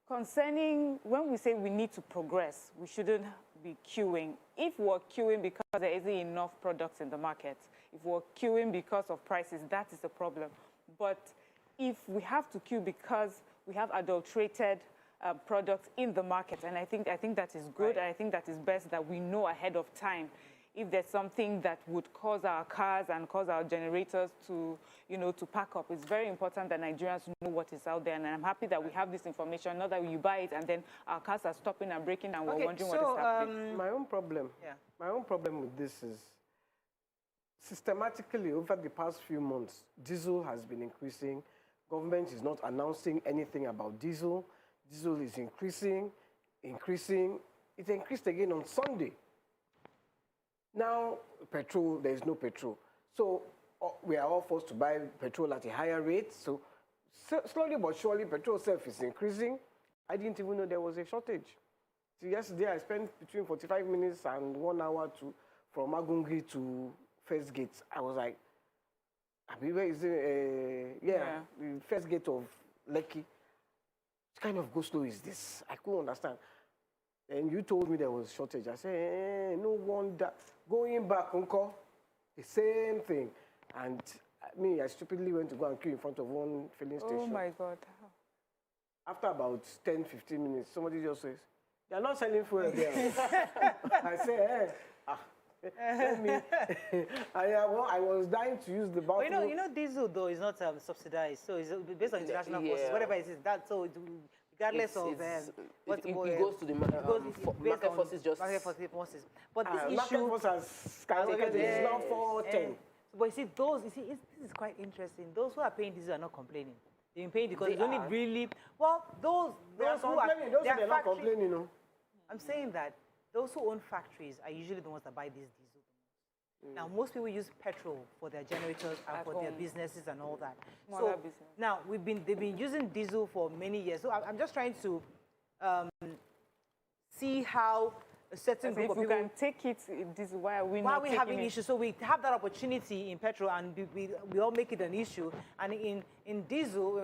concerning when we say we need to progress, we shouldn't be queuing. If we're queuing because there isn't enough products in the market, if we're queuing because of prices, that is a problem. But if we have to queue because we have adulterated products in the market, and I think that is good. Right. I think that is best that we know ahead of time if there's something that would cause our cars and cause our generators to, you know, to pack up. It's very important that Nigerians know what is out there, and I'm happy that we have this information, not that you buy it and then our cars are stopping and breaking and we're wondering what is happening. My own problem with this is systematically over the past few months, diesel has been increasing. Government is not announcing anything about diesel. Diesel is increasing. It increased again on Sunday. Now, petrol, there is no petrol. So we are all forced to buy petrol at a higher rate. So slowly but surely, petrol self is increasing. I didn't even know there was a shortage. So yesterday, I spent between 45 minutes and 1 hour from Agungi to First Gate. I was like, where is it? The First Gate of Lekki. What kind of go-slow is this? I couldn't understand. And you told me there was shortage. I said, no wonder. Going back, Uncle, the same thing. And I stupidly went to go and queue in front of one filling station. Oh, my God. After about 10, 15 minutes, somebody just says, they're not selling fuel there. I say, tell me. I was dying to use the bathroom. Well, you know, diesel, though, is not subsidized. So it's based on international forces, whatever it is. So regardless of it goes to the market forces. But this issue, market forces skyrocketed. It's now 410. But you see, this is quite interesting. Those who are paying diesel are not complaining. They've been paying because it's only really those who are they're not complaining. You know. I'm saying that those who own factories are usually the ones that buy this diesel. Now, most people use petrol for their generators and for their businesses and all that. Now they've been using diesel for many years. So I'm just trying to see how a certain group of people can take it. This why are we not taking having issues? So we have that opportunity in petrol, and we all make it an issue. And in diesel,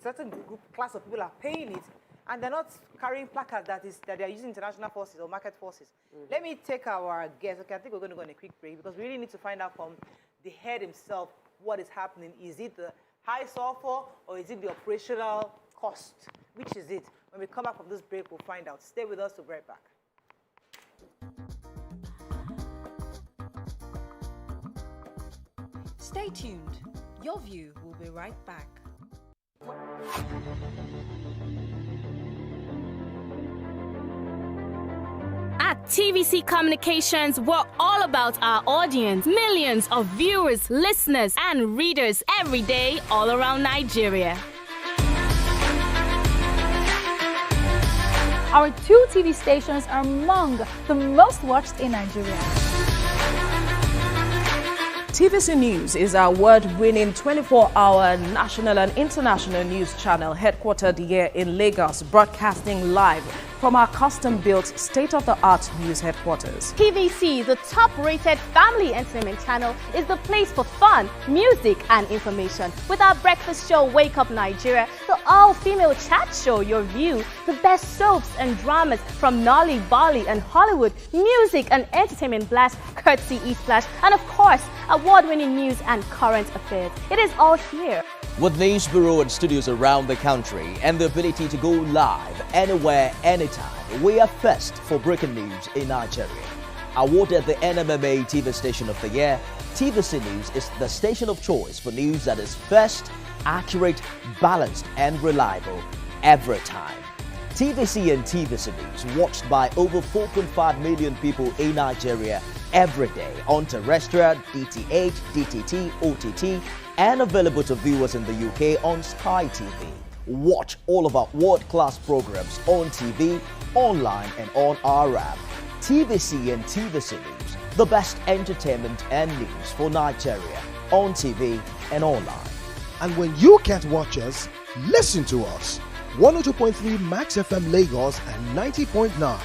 certain class of people are paying it. And they're not carrying placards that they are using international forces or market forces. Let me take our guess. Okay, I think we're going to go on a quick break because we really need to find out from the head himself what is happening. Is it the high sulfur or is it the operational cost? Which is it? When we come back from this break, we'll find out. Stay with us. We'll be right back. Stay tuned. Your View will be right back. At TVC Communications, we're all about our audience. Millions of viewers, listeners, and readers every day all around Nigeria. Our 2 TV stations are among the most watched in Nigeria. TVC News is our award-winning 24-hour national and international news channel headquartered here in Lagos, broadcasting live from our custom-built state-of-the-art news headquarters. TVC, the top-rated family entertainment channel, is the place for fun, music, and information. With our breakfast show, Wake Up Nigeria, the all-female chat show, Your View, the best soaps and dramas from Nolly, Bali, and Hollywood, music and entertainment blast, courtesy E-Splash, and of course, award-winning news and current affairs. It is all here. With news bureau and studios around the country and the ability to go live anywhere, anytime, we are first for breaking news in Nigeria. Awarded the NMMA TV Station of the Year, TVC News is the station of choice for news that is first, accurate, balanced, and reliable every time. TVC and TVC News watched by over 4.5 million people in Nigeria every day on terrestrial, DTH, DTT, OTT, and available to viewers in the UK on Sky TV. Watch all of our world-class programs on TV, online, and on our app. TVC and TVC News, the best entertainment and news for Nigeria on TV and online. And when you can't watch us, listen to us. 102.3 Max FM Lagos and 90.9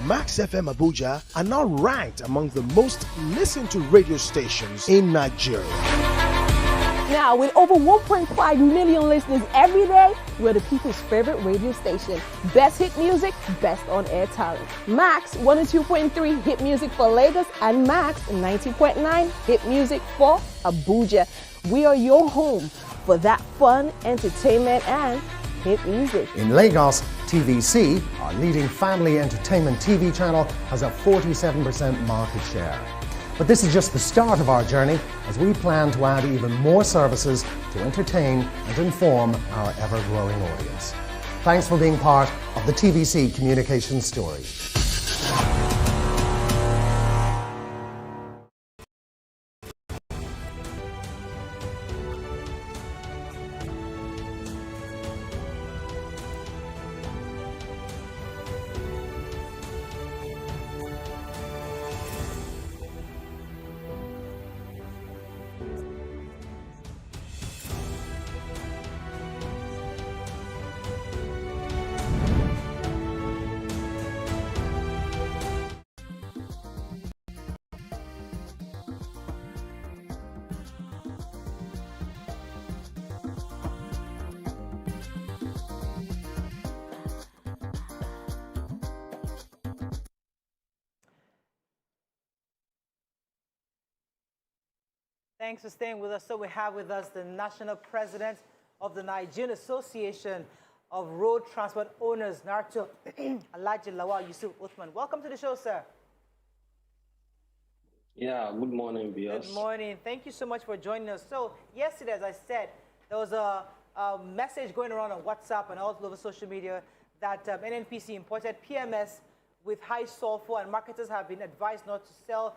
Max FM Abuja are now ranked among the most listened to radio stations in Nigeria. Now, with over 1.5 million listeners every day, we're the people's favorite radio station. Best hit music, best on-air talent. Max 102.3 hit music for Lagos and Max 90.9 hit music for Abuja. We are your home for that fun, entertainment, and hit music. In Lagos, TVC, our leading family entertainment TV channel, has a 47% market share. But this is just the start of our journey as we plan to add even more services to entertain and inform our ever-growing audience. Thanks for being part of the TVC communication story. Thanks for staying with us. So we have with us the National President of the Nigerian Association of Road Transport Owners, NARTO, Alhaji Lawal Yusuf Uthman. Welcome to the show, sir. Yeah, good morning, Bios. Good morning. Thank you so much for joining us. So yesterday, as I said, there was a message going around on WhatsApp and all over social media that NNPC imported PMS with high sulfur, and marketers have been advised not to sell,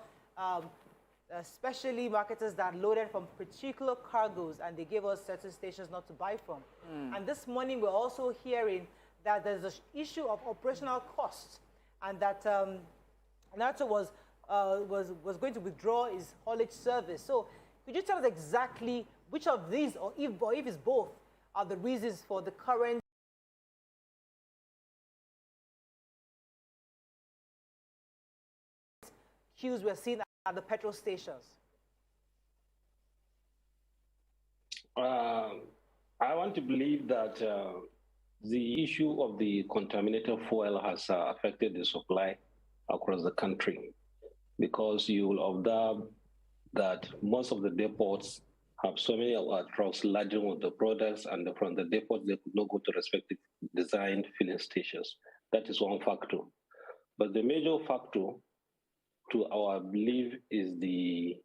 especially marketers that loaded from particular cargoes, and they gave us certain stations not to buy from. And this morning, we're also hearing that there's an issue of operational costs, and that NATO was going to withdraw its haulage service. So could you tell us exactly which of these, or if it's both, are the reasons for the current queues we're seeing at the petrol stations? I want to believe that the issue of the contaminated fuel has affected the supply across the country, because you will observe that most of the depots have so many trucks laden with the products, and from the depots they could not go to respective designed filling stations. That is one factor. But the major factor, to our belief, is the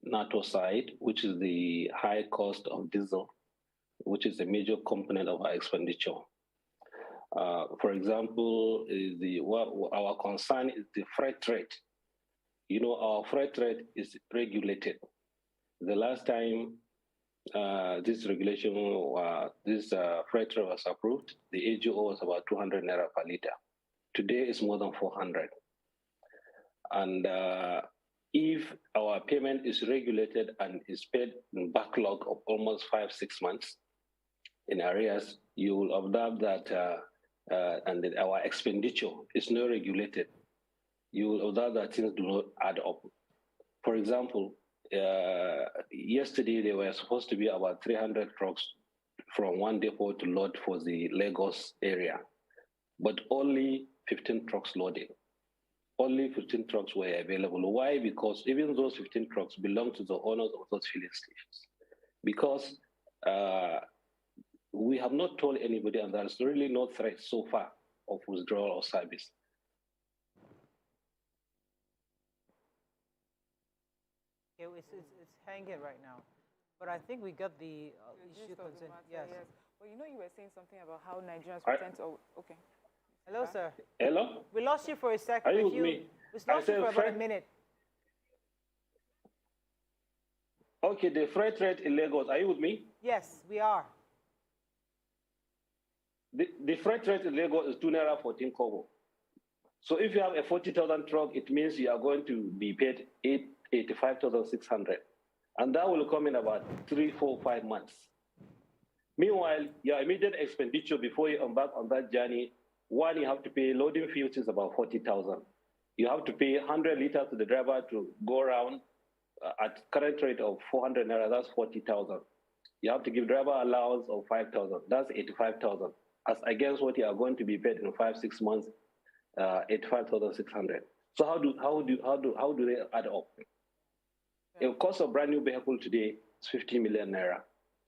NATO side, which is the high cost of diesel, which is a major component of our expenditure. For example, our concern is the freight rate. You know, our freight rate is regulated. The last time this regulation, this freight rate was approved, the AGO was about 200 naira per liter. Today it's more than 400. And if our payment is regulated and is paid in backlog of almost 5-6 months in arrears, you will observe that our expenditure is not regulated. You will observe that things do not add up. For example, yesterday there were supposed to be about 300 trucks from one depot to load for the Lagos area, but only 15 trucks loaded. Only 15 trucks were available. Why? Because even those 15 trucks belong to the owners of those filling stations. Because we have not told anybody, and there's really no threat so far of withdrawal of service. Yeah, it's hanging right now. But I think we got the issue concerned. Yes. Well, you know, you were saying something about how Nigerians pretend to. Okay. Hello, sir. Hello? We lost you for a second. Are you with me? We lost you for about a minute. Okay, the freight rate in Lagos, are you with me? Yes, we are. The freight rate in Lagos is 2 naira 14 kobo. So if you have a 40,000 truck, it means you are going to be paid 85,600. And that will come in about 3, 4, 5 months. Meanwhile, your immediate expenditure before you embark on that journey, one, you have to pay loading fee, which is about 40,000. You have to pay 100 liters to the driver to go around at current rate of 400 naira, that's 40,000. You have to give driver allowance of 5,000, that's 85,000. As against what you are going to be paid in 5-6 months, 85,600. So how do they add up? The cost of brand new vehicle today is 50 million naira.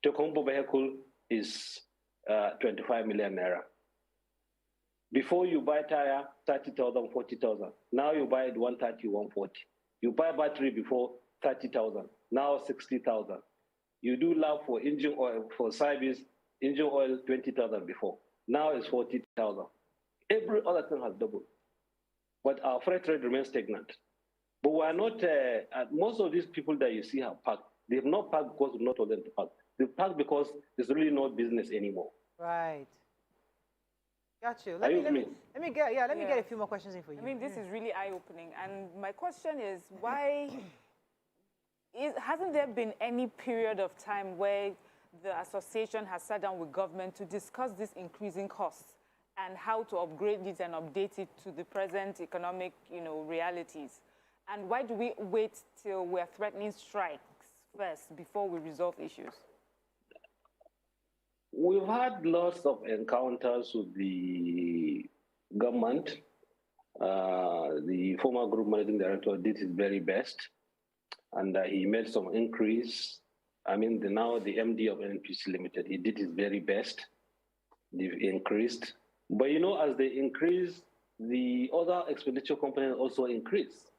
Tokombo vehicle is 25 million naira. Before you buy tire, 30,000, 40,000. Now you buy it 130, 140. You buy battery before 30,000. Now 60,000. You do lab for engine oil, for service, engine oil 20,000 before. Now it's 40,000. Every other thing has doubled. But our freight rate remains stagnant. But we are not, most of these people that you see have parked. They have not parked because we've not told them to park. They parked because there's really no business anymore. Right. Got you. Let me get a few more questions in for you. I mean, this is really eye-opening. And my question is, why hasn't there been any period of time where the association has sat down with government to discuss this increasing costs and how to upgrade it and update it to the present economic, realities? And why do we wait till we're threatening strikes first before we resolve issues? We've had lots of encounters with the government. The former group managing director did his very best, and he made some increase. I mean, now the MD of NPC Limited, he did his very best. They've increased. But as they increase, the other expenditure components also increase.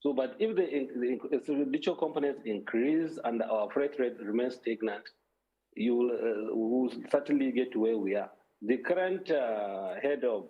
So, but if the expenditure components increase and our freight rate remains stagnant, you will certainly get to where we are. The current head of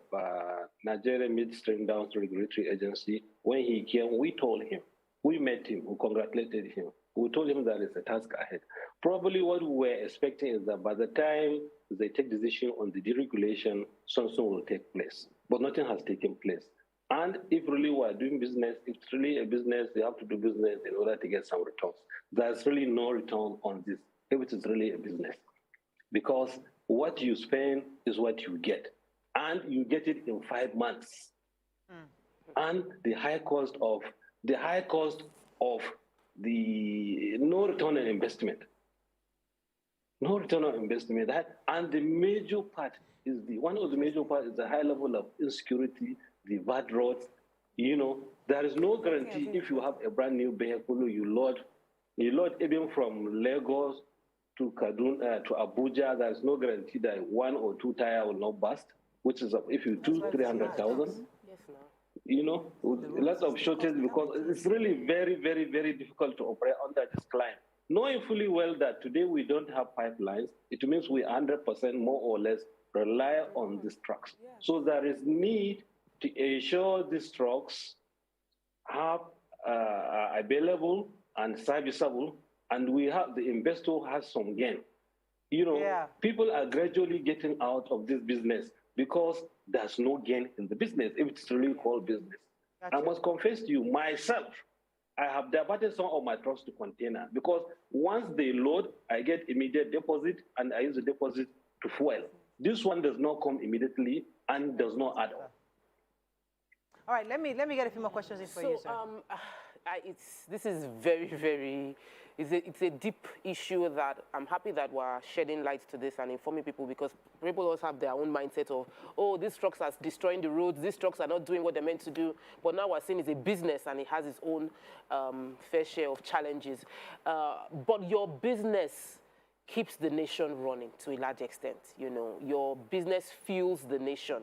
Nigerian Midstream Downstream Regulatory Agency, when he came, we told him, we met him, we congratulated him. We told him that it's a task ahead. Probably what we were expecting is that by the time they take decision on the deregulation, something will take place. But nothing has taken place. And if really we are doing business, if it's really a business, they have to do business in order to get some returns. There's really no return on this if it is really a business. Because what you spend is what you get. And you get it in 5 months. And the high cost of the no return on investment. No return on investment. And the major part is one of the major parts is the high level of insecurity, the bad roads. There is no guarantee if you have a brand new vehicle, you load even from Lagos to Kaduna to Abuja. There is no guarantee that 1 or 2 tires will not burst, which is if you do 300,000. Lots of shortage because it's really very, very, very difficult to operate under this climate. Knowing fully well that today we don't have pipelines, it means we 100% more or less rely on these trucks. So there is need to ensure these trucks are available and serviceable, and the investor has some gain. People are gradually getting out of this business because there's no gain in the business if it's really called business. I must confess to you, myself, I have diverted some of my trucks to container because once they load, I get immediate deposit and I use the deposit to fuel. This one does not come immediately and does not add up. All right, let me get a few more questions in for you, sir. This is very, it's a deep issue that I'm happy that we're shedding light to this and informing people, because people also have their own mindset of, oh, these trucks are destroying the roads, these trucks are not doing what they're meant to do. But now we're seeing it's a business and it has its own fair share of challenges. But your business keeps the nation running to a large extent. You know, your business fuels the nation.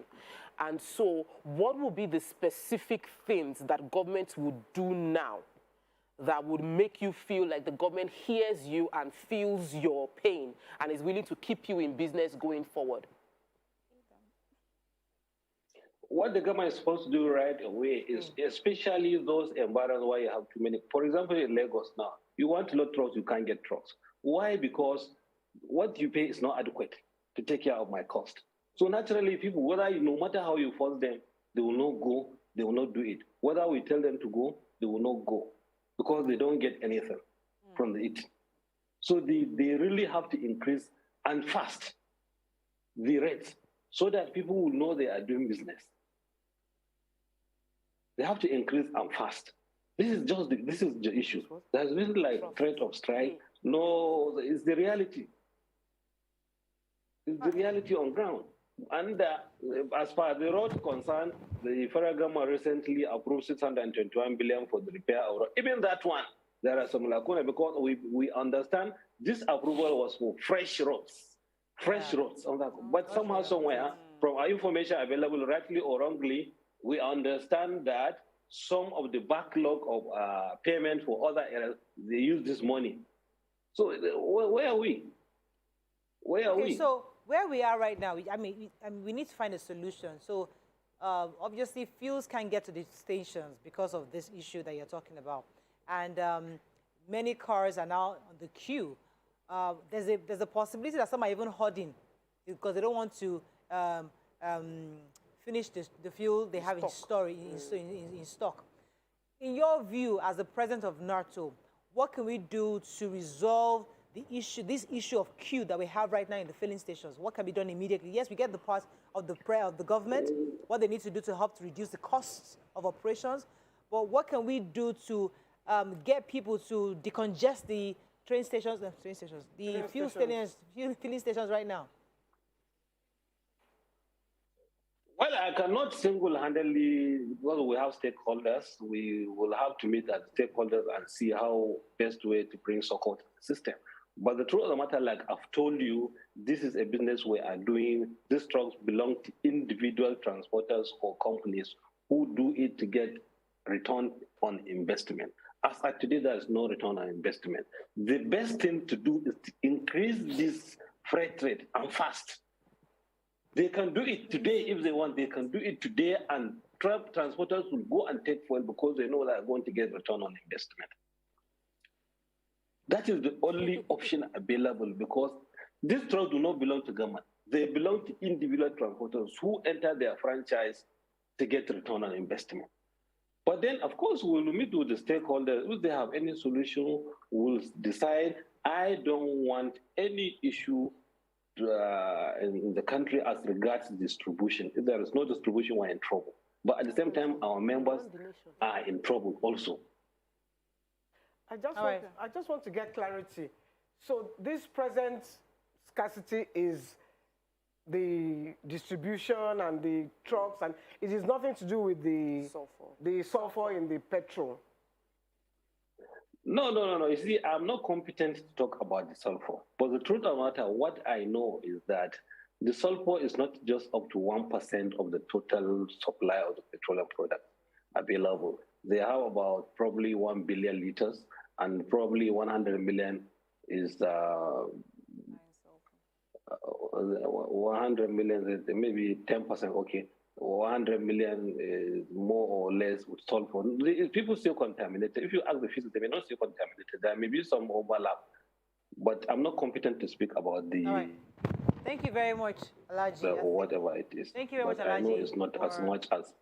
And so what will be the specific things that government would do now that would make you feel like the government hears you and feels your pain and is willing to keep you in business going forward? What the government is supposed to do right away is, especially those environments where you have too many. For example, in Lagos now, you want to load trucks, you can't get trucks. Why? Because what you pay is not adequate to take care of my cost. So naturally, people, no matter how you force them, they will not go, they will not do it. Whether we tell them to go, they will not go because they don't get anything from it. So they really have to increase and fast the rates so that people will know they are doing business. They have to increase and fast. This is the issue. There's been like threat of strike. No, it's the reality. It's the reality on ground. And as far as the road is concerned, the federal government recently approved 621 billion for the repair of road. Even that one, there are some lacuna because we understand this approval was for fresh roads. But somehow, somewhere, from our information available, rightly or wrongly, we understand that some of the backlog of payment for other areas, they use this money. So where are we? Where are we? So where we are right now, we need to find a solution. So obviously, fuels can't get to the stations because of this issue that you're talking about. And many cars are now on the queue. There's a possibility that some are even hoarding because they don't want to finish the fuel they have in stock. In your view, as the president of NATO, what can we do to resolve this issue of queue that we have right now in the filling stations? What can be done immediately? Yes, we get the part of the prayer of the government, what they need to do to help to reduce the costs of operations. But what can we do to get people to decongest the filling stations right now? Well, I cannot single-handedly, because we have stakeholders, we will have to meet as stakeholders and see how best way to bring support to the system. But the truth of the matter, like I've told you, this is a business we are doing. These trucks belong to individual transporters or companies who do it to get return on investment. As at today, there is no return on investment. The best thing to do is to increase this freight rate and fast. They can do it today if they want. They can do it today, and truck transporters will go and take fuel because they know they are going to get return on investment. That is the only option available because these trucks do not belong to government. They belong to individual transporters who enter their franchise to get return on investment. But then, of course, we'll meet with the stakeholders. If they have any solution, we'll decide. I don't want any issue in the country as regards distribution. If there is no distribution, we're in trouble. But at the same time, our members are in trouble also. I just want to get clarity. So this present scarcity is the distribution and the trucks, and it is nothing to do with the sulfur in the petrol. No. You see, I'm not competent to talk about the sulfur. But the truth of the matter, what I know is that the sulfur is not just up to 1% of the total supply of the petroleum product available. They have about probably 1 billion liters, and probably 100 million is 100 million, maybe 10%, okay. 100 million is more or less with sulfur. People still contaminated. If you ask the physicists, they may not still contaminated. There may be some overlap, but I'm not competent to speak about the. All right. Thank you very much, Alaji. Whatever it is. Thank you very much, Alaji. I know it's not as much as.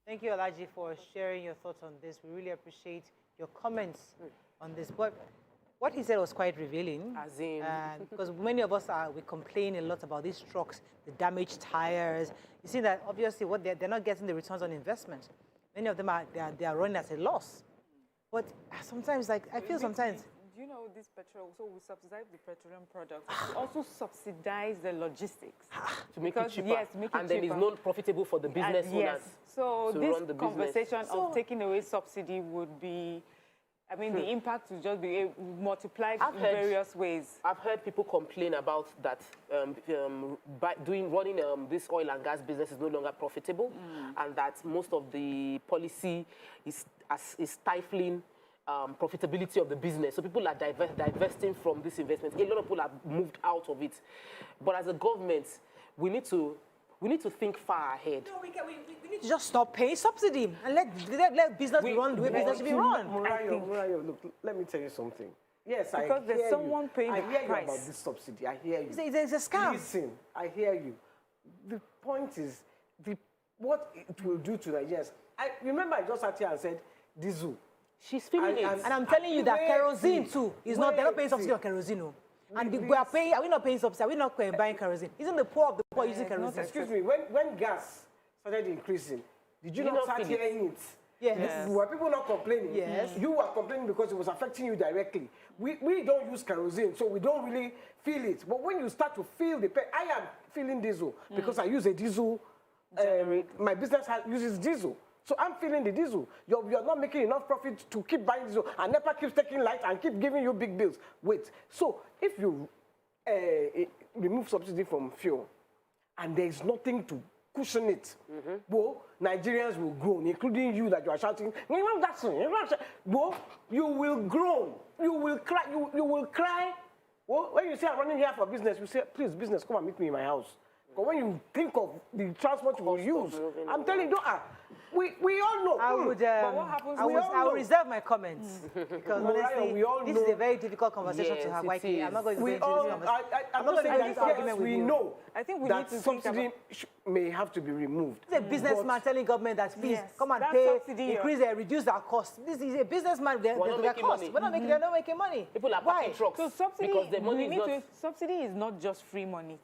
Thank you, Alaji, for sharing your thoughts on this. We really appreciate your comments on this. But what he said was quite revealing. As in... because many of us, we complain a lot about these trucks, the damaged tires. You see that, obviously, what they're not getting the returns on investment. Many of them they are running at a loss. But sometimes, like, I feel sometimes... Do you know this petrol? So we subsidize the petroleum products. We also subsidize the logistics. To make it cheaper. Yes, make it cheaper. Then it's not profitable for the business owners. Yes. So this conversation of taking away subsidy would be, I mean, the impact would just be multiplied in various ways. I've heard people complain about that running this oil and gas business is no longer profitable, and that most of the policy is stifling profitability of the business. So people are divesting from this investment. A lot of people have moved out of it. But as a government, we need to think far ahead. No, we need to just stop paying subsidy and let business run the way business should be run. Murayo, look, let me tell you something. Yes, because there's someone paying the price. I hear you about this subsidy. I hear you. It's a scam. Listen, I hear you. The point is, what it will do to Nigerians. Remember, I just sat here and said, diesel. She's feeling it. And I'm telling you that kerosene too is not, they're not paying subsidy on kerosene. No. And are we not paying subsidy? Are we not buying kerosene? Isn't the poor of the poor using kerosene? Excuse me, when gas started increasing, did you not start hearing it? Yes. Were people not complaining? Yes. You were complaining because it was affecting you directly. We don't use kerosene, so we don't really feel it. But when you start to feel the pain, I am feeling diesel because I use a diesel. My business uses diesel. So I'm feeling the diesel. You're not making enough profit to keep buying diesel, and NEPA keeps taking light and keep giving you big bills. Wait, so if you remove subsidy from fuel, and there's nothing to cushion it, well, Nigerians will groan, including you that you are shouting, well, you will groan, you will cry, you will cry. Well, when you say I'm running here for business, you say, please, business, come and meet me in my house. But when you think of the transport you will use, I'm telling you, we all know. I will reserve my comments because honestly, this is a very difficult conversation to have. I'm not going to go into this conversation. I'm not going to go into this argument with you. We know I think we that need to subsidy may have to be removed. This is a businessman telling government that please come and pay, increase and reduce our costs. This is a businessman. They're not making money. People are buying trucks. So subsidy is not just free money.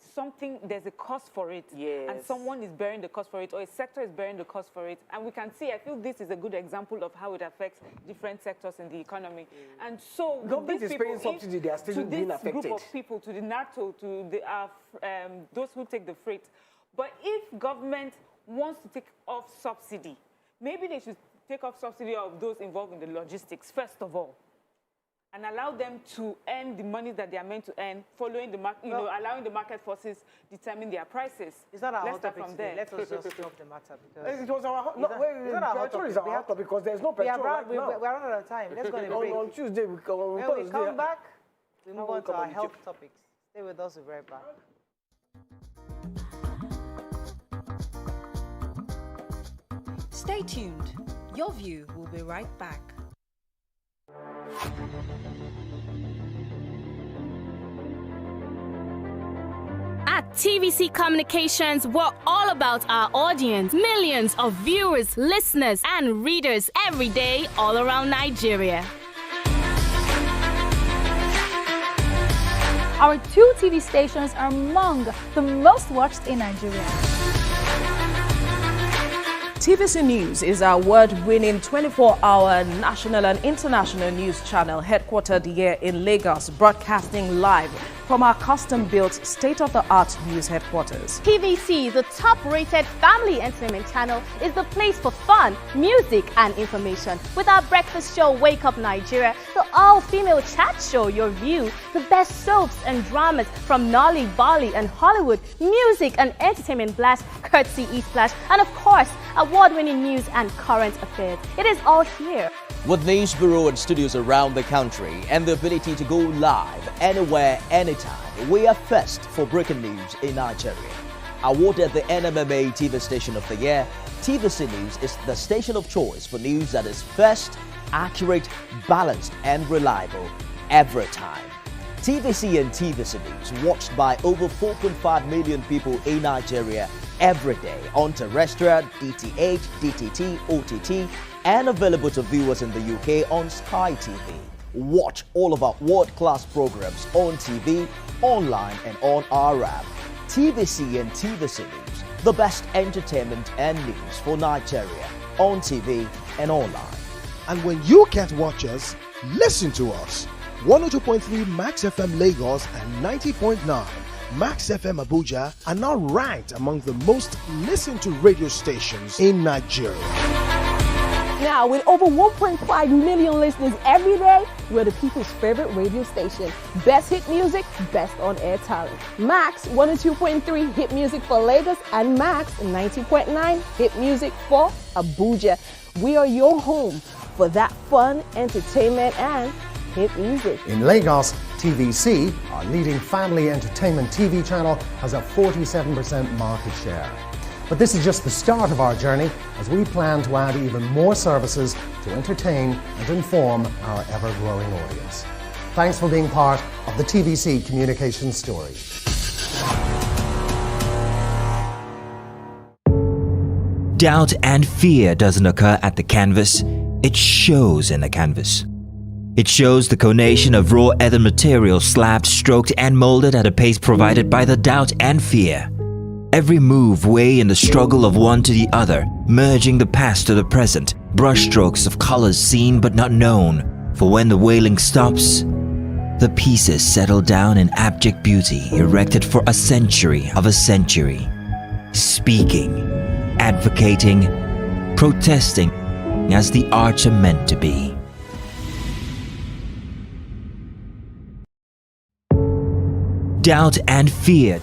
There's a cost for it. Yes. And someone is bearing the cost for it, or a sector is bearing the cost for it. And we can see, I feel this is a good example of how it affects different sectors in the economy. And so government is paying subsidy, they are still being affected. To this group of people, to the NATO, to those who take the freight. But if government wants to take off subsidy, maybe they should take off subsidy of those involved in the logistics, first of all, and allow them to earn the money that they are meant to earn, following the market, allowing the market forces determine their prices. Is that our hot topic today? Let us just drop the matter because it was our petrol is our hot topic because there's no petrol right now. We're running out of time. Let's go on a break. On Tuesday, when we come back, we move on to our health topics. Stay with us. We'll be right back. Stay tuned. Your View will be right back. At TVC Communications, we're all about our audience. Millions of viewers, listeners, and readers every day all around Nigeria. Our 2 TV stations are among the most watched in Nigeria. TVC News is our award-winning 24-hour national and international news channel headquartered here in Lagos, broadcasting live from our custom-built state-of-the-art news headquarters. TVC, the top-rated family entertainment channel, is the place for fun, music, and information. With our breakfast show, Wake Up Nigeria, the all-female chat show, Your View, the best soaps and dramas from Nolly, Bolly, and Hollywood, music and entertainment blast, courtesy E-Splash, and of course, award-winning news and current affairs. It is all here. With news bureau and studios around the country and the ability to go live anywhere, anytime, we are first for breaking news in Nigeria. Awarded the NMMA TV Station of the Year, TVC News is the station of choice for news that is first, accurate, balanced, and reliable every time. TVC and TVC News, watched by over 4.5 million people in Nigeria every day on terrestrial, DTH, DTT, OTT, and available to viewers in the UK on Sky TV. Watch all of our world-class programs on TV, online, and on our app. TVC and TVC News, the best entertainment and news for Nigeria on TV and online. And when you can't watch us, listen to us. 102.3 Max FM Lagos and 90.9 Max FM Abuja are now ranked among the most listened to radio stations in Nigeria. Now, with over 1.5 million listeners every day, we're the people's favorite radio station. Best hit music, best on-air talent. Max 102.3 hit music for Lagos and Max 90.9 hit music for Abuja. We are your home for that fun, entertainment, and hit music. In Lagos, TVC, our leading family entertainment TV channel, has a 47% market share. But this is just the start of our journey as we plan to add even more services to entertain and inform our ever-growing audience. Thanks for being part of the TVC communication story. Doubt and fear doesn't occur at the canvas, it shows in the canvas. It shows the conation of raw earthen material slabbed, stroked, and molded at a pace provided by the doubt and fear. Every move way in the struggle of one to the other, merging the past to the present, brushstrokes of colors seen but not known. For when the wailing stops, the pieces settle down in abject beauty, erected for a century of a century. Speaking, advocating, protesting as the arts are meant to be. Doubt and fear.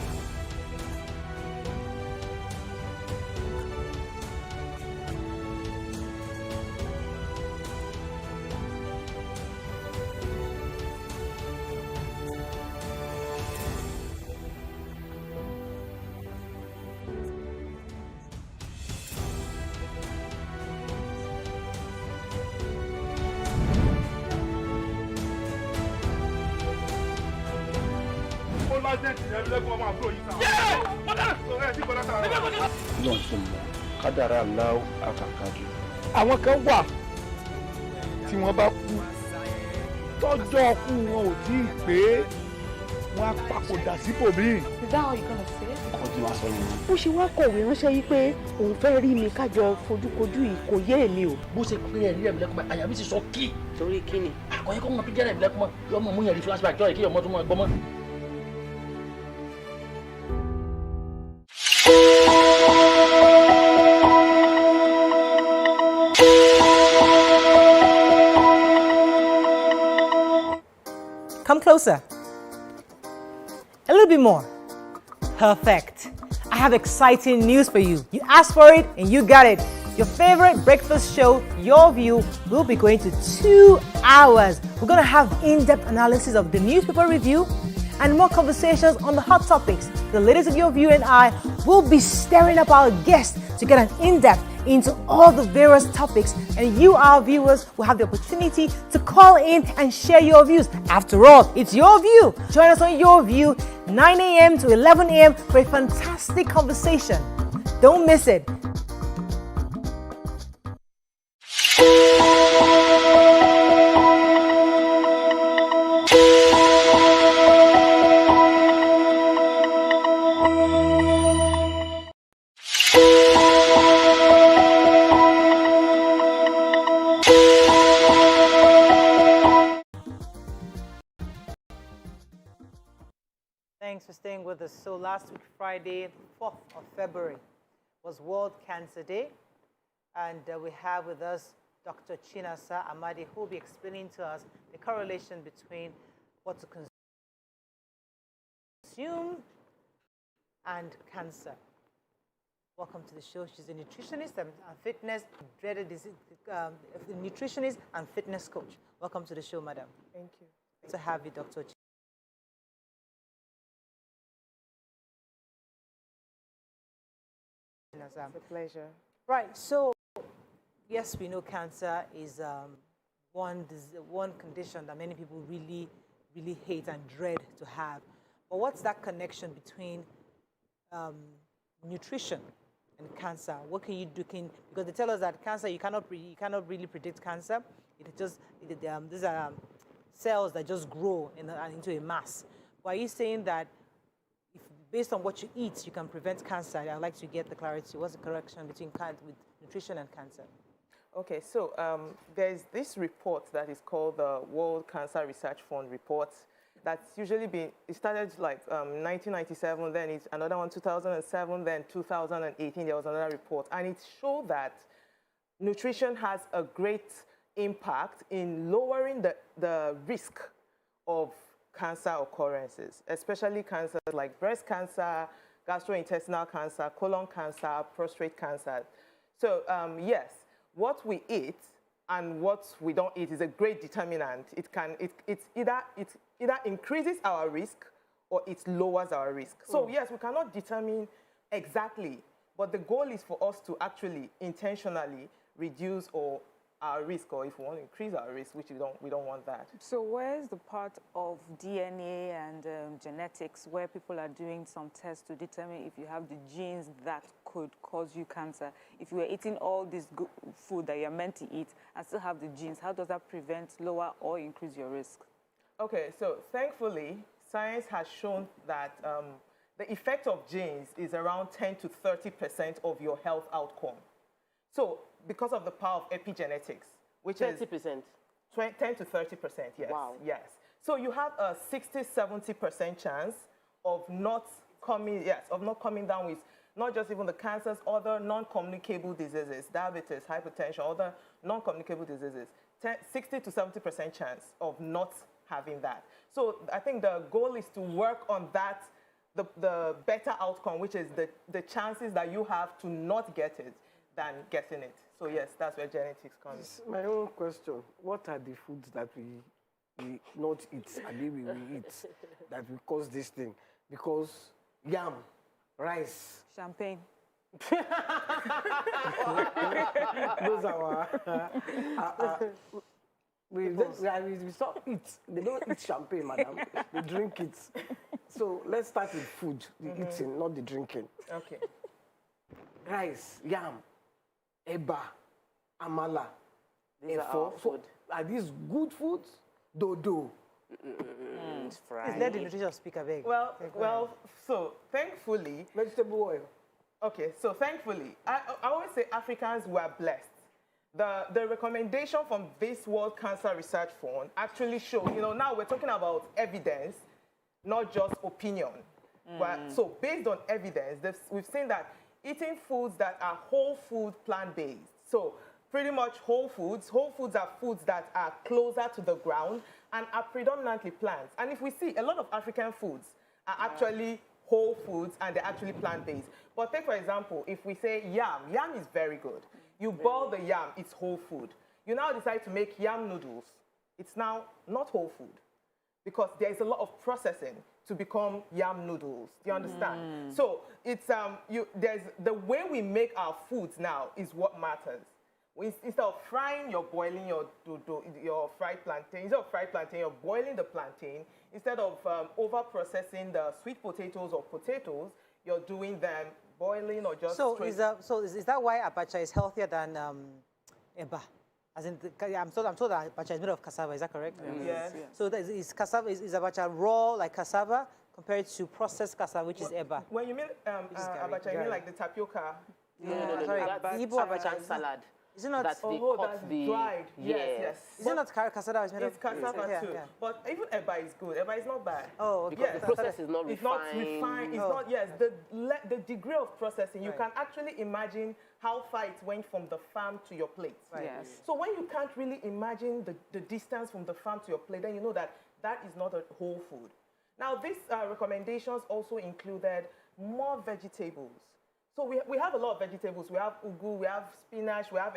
Àwọn kan wà tí wọ́n bá kú tọ́jọ́ kú wọn ò tí ì pé wọ́n á papòdà síbòmíì. Is that how you're gonna say it? Ọkọ tí wàá sọ yẹn. Bó ṣe wá kọ̀wé ránṣẹ́ yìí pé òun fẹ́ rí mi kájọ fojúkojú yìí kò yé èmi o. Bó ṣe pé ẹ̀rí ẹ̀mí lẹ́kùnmọ́ àyà mi ti sọ kí. Torí kí ni? Àkọ́yẹ́ kọ́ mọ bí jẹ́rẹ̀ ẹ̀mí lẹ́kùnmọ́ yọmọ mú yẹn rí flashback jọ́ ẹ̀ kí ọmọ tó mọ ẹgbọ́n mọ́. Come closer. A little bit more. Perfect. I have exciting news for you. You asked for it and you got it. Your favorite breakfast show, Your View, will be going to 2 hours. We're going to have in-depth analysis of the newspaper review and more conversations on the hot topics. The ladies of Your View and I will be stirring up our guests to get an in-depth into all the various topics, and you, our viewers, will have the opportunity to call in and share your views. After all, it's your view. Join us on Your View, 9 a.m. to 11 a.m. for a fantastic conversation. Don't miss it. Thanks for staying with us. So last week, Friday, 4th of February, was World Cancer Day. And we have with us Dr. Chinasa Amadi, who will be explaining to us the correlation between what to consume and cancer. Welcome to the show. She's a nutritionist and fitness, nutritionist and fitness coach. Welcome to the show, madam. Thank you. Good to have you, Dr. Chinasa. It's a pleasure. Right, so yes, we know cancer is one condition that many people really really hate and dread to have. But what's that connection between nutrition and cancer? What can you do? Because they tell us that cancer, you cannot really predict cancer. These are cells that just grow into a mass. But are you saying that based on what you eat, you can prevent cancer? I'd like to get the clarity. What's the connection between with nutrition and cancer? Okay, so there's this report that is called the World Cancer Research Fund report. That's usually been, it started like 1997, then it's another one 2007, then 2018 there was another report. And it showed that nutrition has a great impact in lowering the risk of cancer occurrences, especially cancers like breast cancer, gastrointestinal cancer, colon cancer, prostate cancer. So yes, what we eat and what we don't eat is a great determinant. It either increases our risk or it lowers our risk. So yes, we cannot determine exactly, but the goal is for us to actually intentionally reduce our risk, or if we want to increase our risk, which we don't want that. So where's the part of DNA and genetics where people are doing some tests to determine if you have the genes that could cause you cancer? If you are eating all this good food that you're meant to eat and still have the genes, how does that prevent, lower, or increase your risk? Okay, so thankfully, science has shown that the effect of genes is around 10 to 30% of your health outcome. So because of the power of epigenetics, which 30%. is 10 to 30%, yes. Wow. Yes. So you have a 60-70% chance of not coming down with not just even the cancers, other non-communicable diseases, diabetes, hypertension, other non-communicable diseases. 60 to 70% chance of not having that. So I think the goal is to work on that, the better outcome, which is the chances that you have to not get it than getting it. So yes, that's where genetics comes. My own question, what are the foods that we not eat, and maybe we eat, that will cause this thing? Because yam, rice, champagne. Those are we stop eat. They don't eat champagne, madam. They drink it. So let's start with food, the eating, not the drinking. Okay. Rice, yam, eba, amala, These are our food. Are these good foods? Dodo. It's fried. Please let the nutrition speaker beg. Well, so thankfully... Vegetable oil. Okay, so thankfully, I always say Africans were blessed. The recommendation from this World Cancer Research Fund actually shows, now we're talking about evidence, not just opinion. So based on evidence, we've seen that eating foods that are whole food, plant-based. So pretty much whole foods. Whole foods are foods that are closer to the ground and are predominantly plants. And if we see, a lot of African foods are actually whole foods and they're actually plant-based. But take, for example, if we say yam is very good. You boil the yam, it's whole food. You now decide to make yam noodles. It's now not whole food because there is a lot of processing to become yam noodles. Do you understand? So it's there's the way we make our foods now is what matters. Instead of frying, you're boiling your fried plantain. Instead of fried plantain, you're boiling the plantain. Instead of over processing the sweet potatoes or potatoes, you're doing them boiling or just straight. Is that why abacha is healthier than eba? As in, I'm told that abacha is made of cassava. Is that correct? Yes. So is abacha raw like cassava compared to processed cassava, which is eba? When you mean abacha, you mean like the tapioca? No. Sorry, That's Igbo abacha and salad. Is it not? That's dried. Yes. Is it not cassava? It's cassava too. But even eba is good. Eba is not bad. Oh, okay. Because the process is not refined. It's not refined. It's not. Yes, the degree of processing. You can actually imagine how far it went from the farm to your plate. Right. Yes. So when you can't really imagine the distance from the farm to your plate, then you know that that is not a whole food. Now, these recommendations also included more vegetables. So we have a lot of vegetables. We have ugu, we have spinach, we have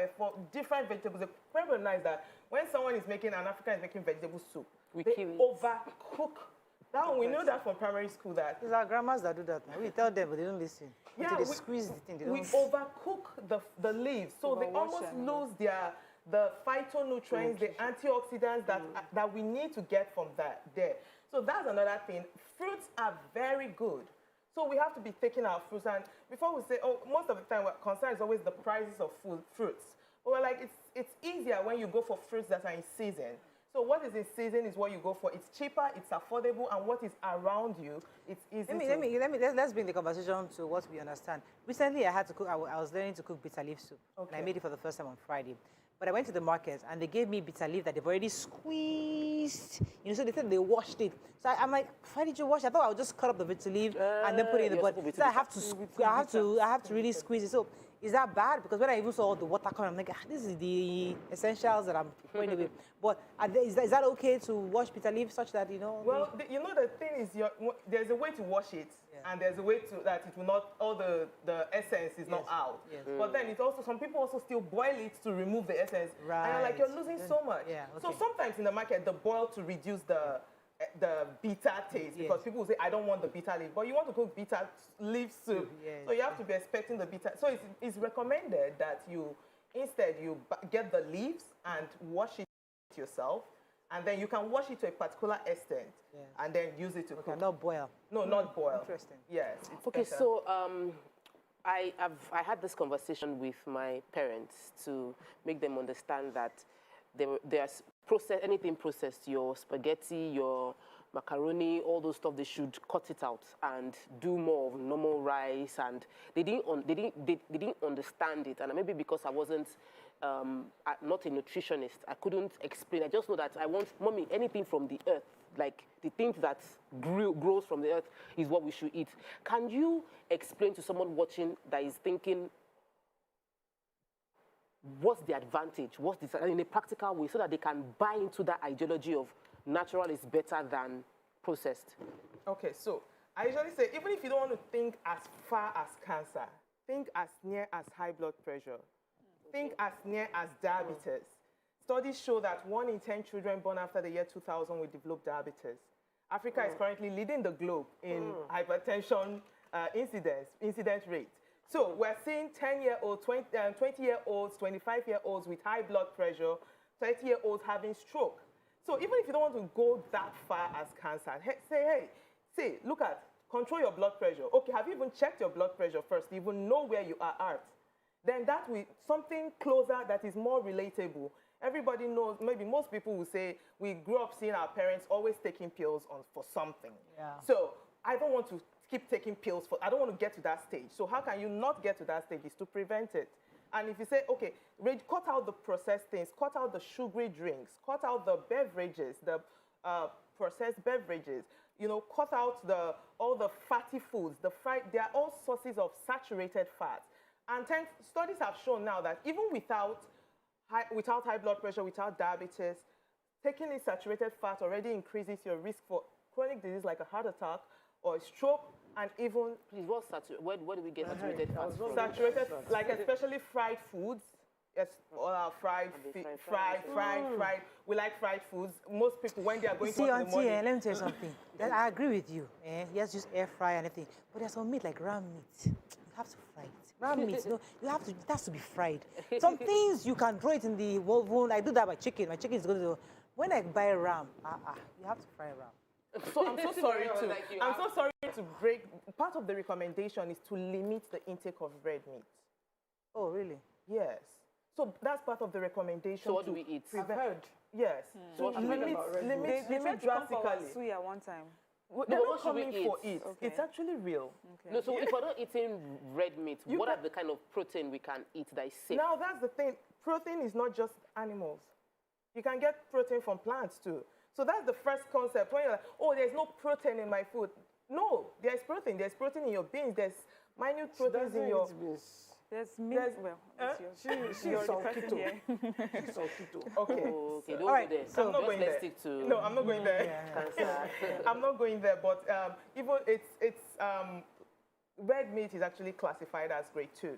different vegetables. The problem is that when someone is making, an African is making vegetable soup, they overcook. That we know that from primary school. That it's our grandmas that do that. We tell them, but they don't listen. Yeah, they squeeze the thing. We overcook the leaves, so they almost lose the phytonutrients, the antioxidants that we need to get from there. So that's another thing. Fruits are very good. So we have to be taking our fruits. And before we say, most of the time, what concern is always the prices of fruits. But we're like, it's easier when you go for fruits that are in season. So what is in season is what you go for. It's cheaper, it's affordable, and what is around you, it's easy. Let's bring the conversation to what we understand. Recently, I had to cook. I was learning to cook bitter leaf soup, and I made it for the first time on Friday. But I went to the market and they gave me bitter leaf that they've already squeezed. So they said they washed it. So I'm like, why did you wash it? I thought I would just cut up the bitter leaf and then put it in the butter. So I have to really squeeze it. So is that bad? Because when I even saw all the water coming, I'm like, this is the essentials that I'm throwing away. But is that okay to wash bitter leaf such that, Well, the thing is, there's a way to wash it. And there's a way that it will not, all the essence is not out. Yes. But then it's also, some people also still boil it to remove the essence. Right. And you're like, you're losing so much. Yeah, okay. So sometimes in the market, they boil to reduce the bitter taste because people will say, I don't want the bitter leaf. But you want to cook bitter leaf soup. So you have to be expecting the bitter. So it's recommended that instead you get the leaves and wash it yourself. And then you can wash it to a particular extent and then use it to cook. Not boil. No, not boil. Interesting. Yes. Okay, better. so I had this conversation with my parents to make them understand that there's anything processed, your spaghetti, your macaroni, all those stuff, they should cut it out and do more of normal rice. And they didn't understand it. And maybe because I wasn't not a nutritionist, I couldn't explain. I just know that I want, mommy, anything from the earth, like the things that grows from the earth is what we should eat. Can you explain to someone watching that is thinking, what's the advantage? What's this in a practical way so that they can buy into that ideology of natural is better than processed? Okay, so I usually say, even if you don't want to think as far as cancer, think as near as high blood pressure. Think as near as diabetes. Studies show that 1 in 10 children born after the year 2000 will develop diabetes. Africa is currently leading the globe in hypertension incidence rate. So we're seeing 10-year-olds, 20-year-olds, 25-year-olds with high blood pressure, 30-year-olds having stroke. So even if you don't want to go that far as cancer, look at, control your blood pressure. Okay, have you even checked your blood pressure first to even know where you are at? Then that will something closer that is more relatable. Everybody knows, maybe most people will say, we grew up seeing our parents always taking pills for something. Yeah. So I don't want to keep taking pills I don't want to get to that stage. So how can you not get to that stage is to prevent it. And if you say, okay, cut out the processed things, cut out the sugary drinks, cut out the beverages, the processed beverages, cut out all the fatty foods, they are all sources of saturated fat. And studies have shown now that even without high blood pressure, without diabetes, taking in saturated fat already increases your risk for chronic disease like a heart attack or a stroke, and even... Please, where do we get saturated fat from? Saturated, like especially fried foods. Yes, fried. We like fried foods. Most people, when they are going to work in the morning... let me tell you something. I agree with you. Yes, just air fry and everything. But there's some meat like ram meat. You have to fry it. Ram meat, it has to be fried. Some things you can throw it in the oven. I do that by chicken. My chicken is going to... When I buy ram, you have to fry ram. So I'm so sorry to break. Part of the recommendation is to limit the intake of red meat. Oh, really? Yes. So that's part of the recommendation. So what do we eat? I've heard. Yes. So limit drastically. Suya one time. They're not coming for it. Okay. It's actually real. Okay. No, so if we're not eating red meat, what are the kind of protein we can eat that is safe? Now that's the thing. Protein is not just animals. You can get protein from plants too. So that's the first concept. When you're like, oh, there's no protein in my food. No, there's protein. There's protein in your beans. There's minute proteins in your... There's milk. She's on keto. She's on keto. Okay. Okay, don't go there. So I'm not going there. No, I'm not going there. I'm not going there. But even red meat is actually classified as grade 2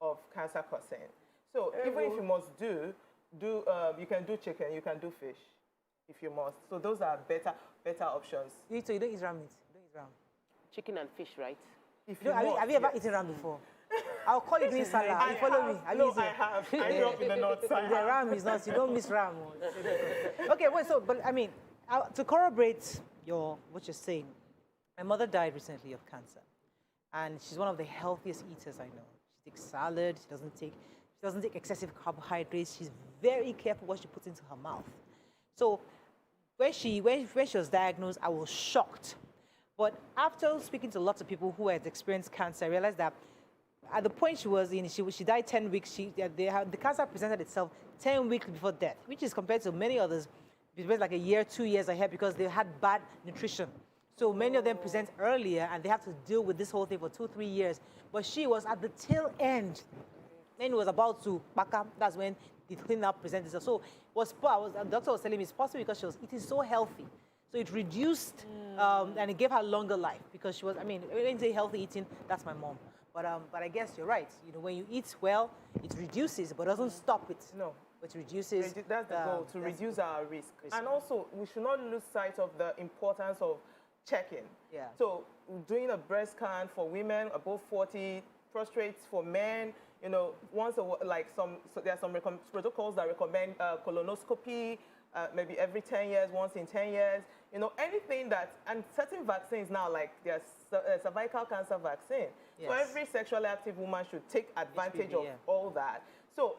of cancer causing. So even if you must you can do chicken, you can do fish, if you must. So those are better options. So you don't eat ram meat? You don't eat ram? Chicken and fish, right? Have you ever eaten ram before? I'll call you doing Salah. You follow me. No, I have. I grew up in the north side. The ram is not, you don't miss ram. Okay, wait, so, but I mean, to corroborate what you're saying, my mother died recently of cancer. And she's one of the healthiest eaters I know. She takes salad, she doesn't take excessive carbohydrates. She's very careful what she puts into her mouth. So when she was diagnosed, I was shocked. But after speaking to lots of people who had experienced cancer, I realized that at the point she was in, she died 10 weeks. The cancer presented itself 10 weeks before death, which is compared to many others, like a year, 2 years ahead, because they had bad nutrition. So many of them present earlier, and they have to deal with this whole thing for 2-3 years. But she was at the tail end. Then it was about to back up. That's when the thing now presented itself. So the doctor was telling me it's possible because she was eating so healthy. So it reduced, and it gave her longer life because she was, I mean, when you say healthy eating, that's my mom. But I guess you're right. You know, when you eat well, it reduces, but doesn't stop it. No. It reduces. That's the goal, to reduce our risk. And also, we should not lose sight of the importance of checking. Yeah. So doing a breast scan for women above 40, prostrates for men, you know, there are some protocols that recommend colonoscopy, maybe every 10 years, once in 10 years, you know, anything that, and certain vaccines now, like there's cervical cancer vaccine. Yes. So every sexually active woman should take advantage of all that. So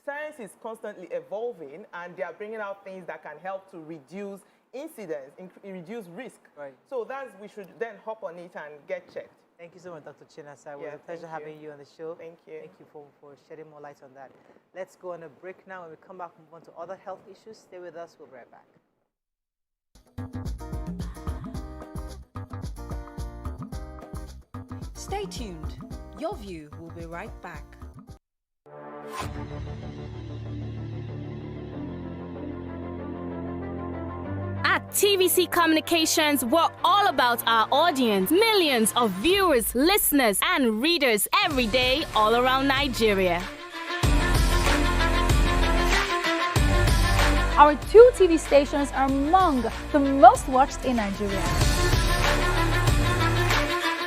science is constantly evolving, and they are bringing out things that can help to reduce incidence, reduce risk. Right. So we should then hop on it and get checked. Thank you so much, Dr. Chinasa. It was a pleasure having you on the show. Thank you. Thank you for shedding more light on that. Let's go on a break now. When we come back, move on to other health issues. Stay with us. We'll be right back. Stay tuned. Your View will be right back. At TVC Communications, we're all about our audience. Millions of viewers, listeners, and readers every day all around Nigeria. Our 2 TV stations are among the most watched in Nigeria.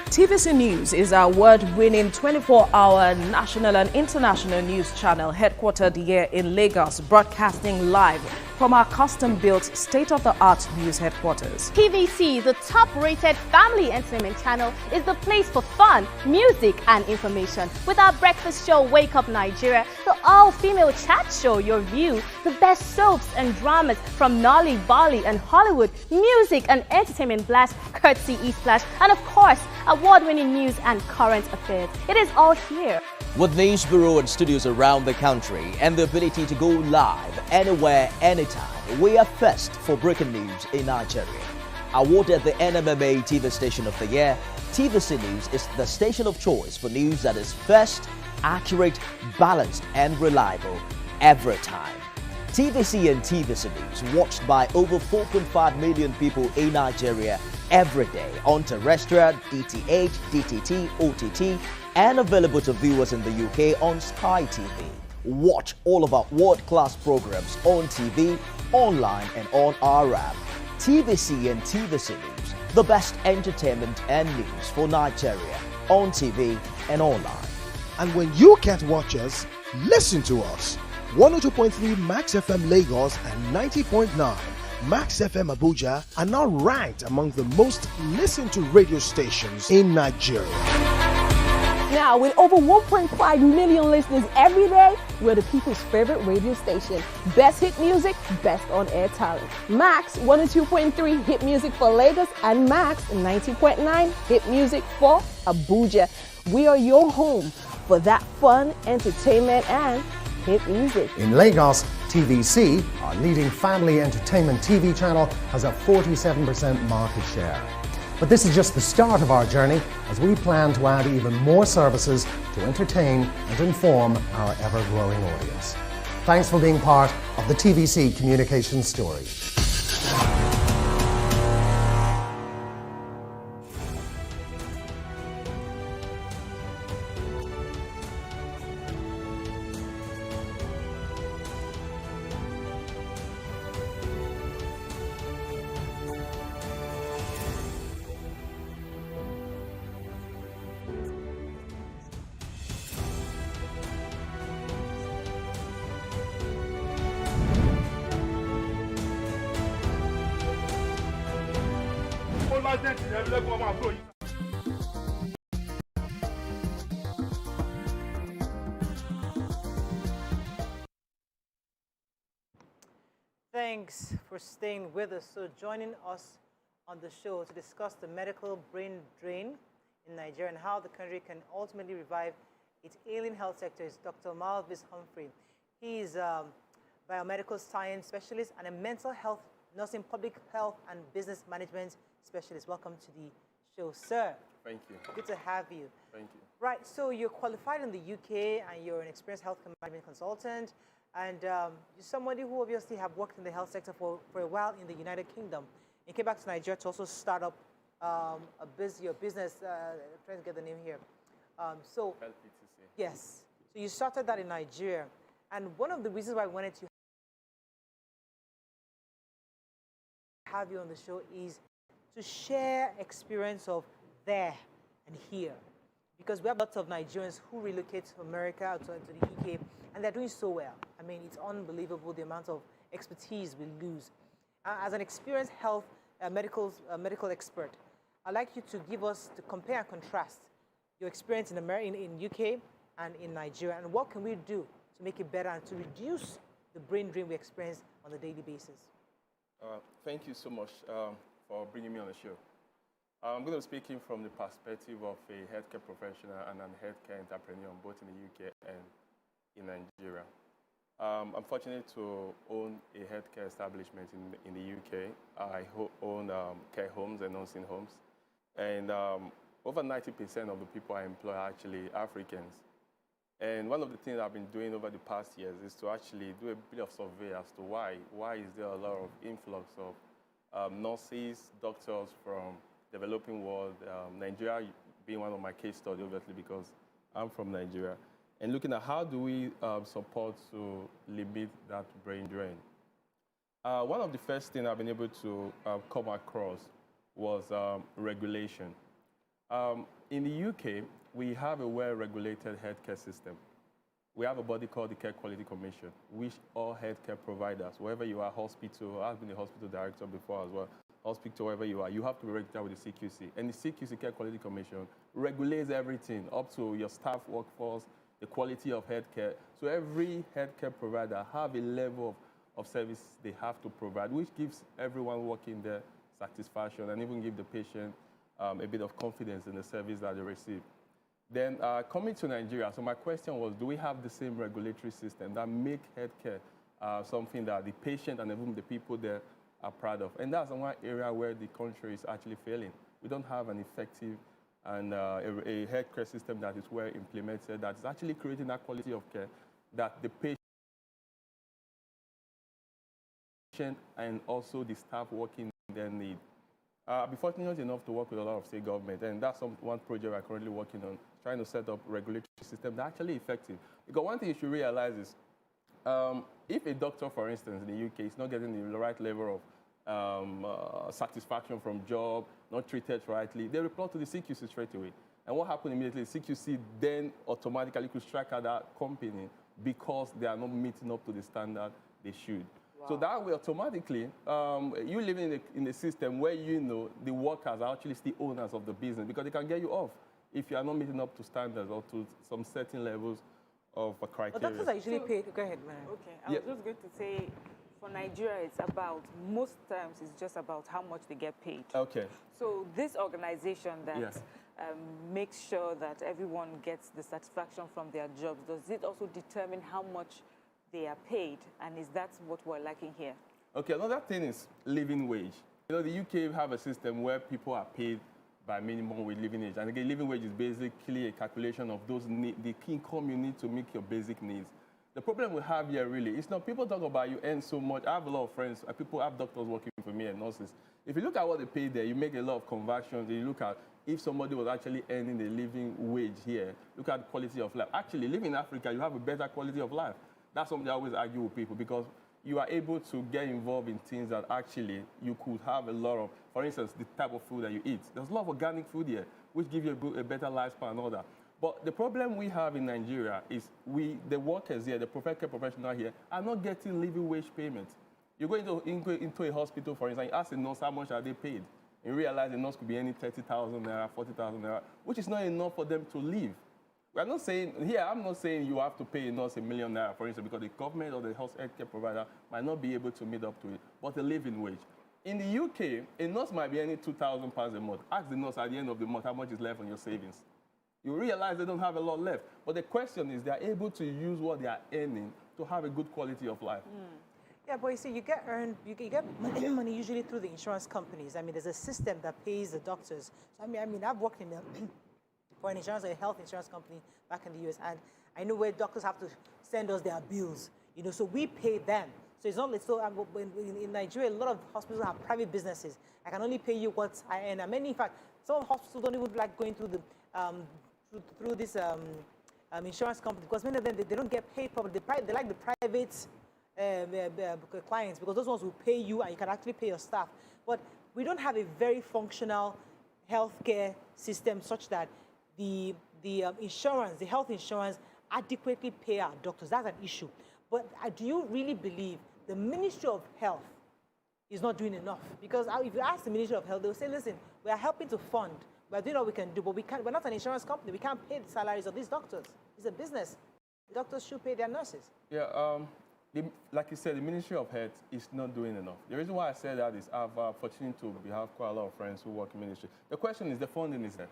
TVC News is our award-winning 24-hour national and international news channel headquartered here in Lagos, broadcasting live from our custom-built state-of-the-art news headquarters. TVC, the top-rated family entertainment channel, is the place for fun, music, and information. With our breakfast show, Wake Up Nigeria, the all-female chat show, Your View, the best soaps and dramas from Nolly, Bolly, and Hollywood, music and entertainment blast, courtesy E-Splash, and of course, award-winning news and current affairs. It is all here. With news bureau and studios around the country and the ability to go live anywhere, anytime, we are first for breaking news in Nigeria. Awarded the NMMA TV Station of the Year, TVC News is the station of choice for news that is first, accurate, balanced, and reliable every time. TVC and TVC News watched by over 4.5 million people in Nigeria every day on terrestrial, DTH, DTT, OTT, and available to viewers in the UK on Sky TV. Watch all of our world-class programs on TV, online, and on our app. TVC and TVC News, the best entertainment and news for Nigeria on TV and online. And when you can't watch us, listen to us. 102.3 Max FM Lagos and 90.9 Max FM Abuja are now ranked among the most listened to radio stations in Nigeria. Now, with over 1.5 million listeners every day, we're the people's favorite radio station. Best hit music, best on-air talent. Max 102.3 hit music for Lagos and Max 90.9 hit music for Abuja. We are your home for that fun, entertainment, and hit music. In Lagos, TVC, our leading family entertainment TV channel, has a 47% market share. But this is just the start of our journey, as we plan to add even more services to entertain and inform our ever-growing audience. Thanks for being part of the TVC communication story. president ní ẹbí lẹ́kùn ọmọ àbúrò yìí. Thanks for staying with us. So joining us on the show to discuss the medical brain drain in Nigeria and how the country can ultimately revive its ailing health sector is Dr. Malvis Humphrey. He is a biomedical science specialist and a mental health, nursing, public health and business management specialist. Welcome to the show, sir. Thank you. Good to have you. Thank you. Right, so you're qualified in the UK and you're an experienced health management consultant. And you're somebody who obviously have worked in the health sector for a while in the United Kingdom. You came back to Nigeria to also start up your business, trying to get the name here. So, LPTC. Yes. So you started that in Nigeria. And one of the reasons why I wanted to have you on the show is to share experience of there and here. Because we have lots of Nigerians who relocate to America, to the UK, and they're doing so well. I mean, it's unbelievable the amount of expertise we lose. As an experienced health medical expert, I'd like you to give us, to compare and contrast your experience in UK and in Nigeria, and what can we do to make it better and to reduce the brain drain we experience on a daily basis? Thank you so much for bringing me on the show. I'm going to be speaking from the perspective of a healthcare professional and a healthcare entrepreneur, both in the UK and in Nigeria. I'm fortunate to own a healthcare establishment in the UK. I own care homes and nursing homes. And over 90% of the people I employ are actually Africans. And one of the things I've been doing over the past years is to actually do a bit of survey as to why. Why is there a lot of influx of nurses, doctors from developing world, Nigeria being one of my case studies, obviously, because I'm from Nigeria, and looking at how do we support to limit that brain drain. One of the first things I've been able to come across was regulation. In the UK, we have a well-regulated healthcare system. We have a body called the Care Quality Commission, which all healthcare providers, wherever you are, hospital, I've been a hospital director before as well, hospital, wherever you are, you have to be registered with the CQC. And the CQC, Care Quality Commission, regulates everything up to your staff workforce, the quality of healthcare. So every healthcare provider have a level of service they have to provide, which gives everyone working there satisfaction and even give the patient a bit of confidence in the service that they receive. Then coming to Nigeria, so my question was, do we have the same regulatory system that make healthcare something that the patient and even the people there are proud of? And that's one area where the country is actually failing. We don't have an effective and a healthcare system that is well implemented, that is actually creating that quality of care that the patient and also the staff working there need. I've been fortunate enough to work with a lot of state government, and that's one project we're currently working on, trying to set up a regulatory system that's actually effective. Because one thing you should realize is, if a doctor, for instance, in the UK is not getting the right level of satisfaction from job, not treated rightly, they report to the CQC straight away. And what happened immediately, CQC then automatically could strike out that company because they are not meeting up to the standard they should. Wow. So that way, automatically, you live in a system where you know the workers are actually the owners of the business because they can get you off if you are not meeting up to standards or to some certain levels of criteria. But doctors are usually paid. Go ahead, man. Okay, I was just going to say, for Nigeria, it's about, most times, it's just about how much they get paid. Okay. So this organization that makes sure that everyone gets the satisfaction from their jobs, does it also determine how much they are paid, and is that what we're lacking here? Okay, another thing is living wage. You know, the UK have a system where people are paid by minimum wage living wage, and again, living wage is basically a calculation of those the income you need to make your basic needs. The problem we have here really is not people talk about you earn so much. I have a lot of friends, people have doctors working for me and nurses. If you look at what they pay there, you make a lot of conversions. You look at if somebody was actually earning a living wage here, look at the quality of life. Actually, living in Africa, you have a better quality of life. That's something I always argue with people because you are able to get involved in things that actually you could have a lot of, for instance, the type of food that you eat. There's a lot of organic food here, which give you a better lifespan and all that. But the problem we have in Nigeria is the workers here, the healthcare professionals here, are not getting living wage payments. You go into a hospital, for instance, you ask a nurse how much are they paid. and realize a nurse could be earning 30,000 naira, 40,000 naira, which is not enough for them to live. I'm not saying you have to pay a nurse $1 million naira, for instance, because the government or the healthcare provider might not be able to meet up to it, but a living wage. In the UK, a nurse might be earning £2,000 a month. Ask the nurse at the end of the month how much is left on your savings. You realize they don't have a lot left. But the question is, they're able to use what they are earning to have a good quality of life. Yeah, but you see, you get money usually through the insurance companies. I mean, there's a system that pays the doctors. So, I mean, I've worked for an insurance, a health insurance company back in the US, and I know where doctors have to send us their bills. So we pay them. So it's not like in Nigeria, a lot of hospitals have private businesses. I can only pay you what I earn. And in fact, some hospitals don't even like going through the through this insurance company because many of them they don't get paid properly. They like the private clients because those ones will pay you and you can actually pay your staff. But we don't have a very functional healthcare system such that the insurance, the health insurance, adequately pay our doctors. That's an issue. But do you really believe the Ministry of Health is not doing enough? Because if you ask the Ministry of Health, they'll say, listen, we are helping to fund. We're doing what we can do, but we're not an insurance company. We can't pay the salaries of these doctors. It's a business. The doctors should pay their nurses. Yeah, like you said, the Ministry of Health is not doing enough. The reason why I say that is I've fortunate to have quite a lot of friends who work in ministry. The question is the funding is there.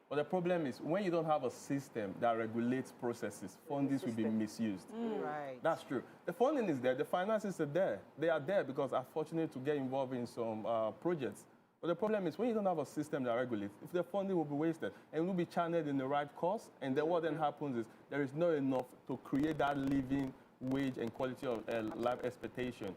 But the problem is when you don't have a system that regulates processes, fundings will be misused. Right. That's true. The funding is there. The finances are there. They are there because I'm fortunate to get involved in some projects. But the problem is when you don't have a system that regulates, if the funding will be wasted and will be channeled in the right cause, and then what then happens is there is not enough to create that living wage and quality of life expectation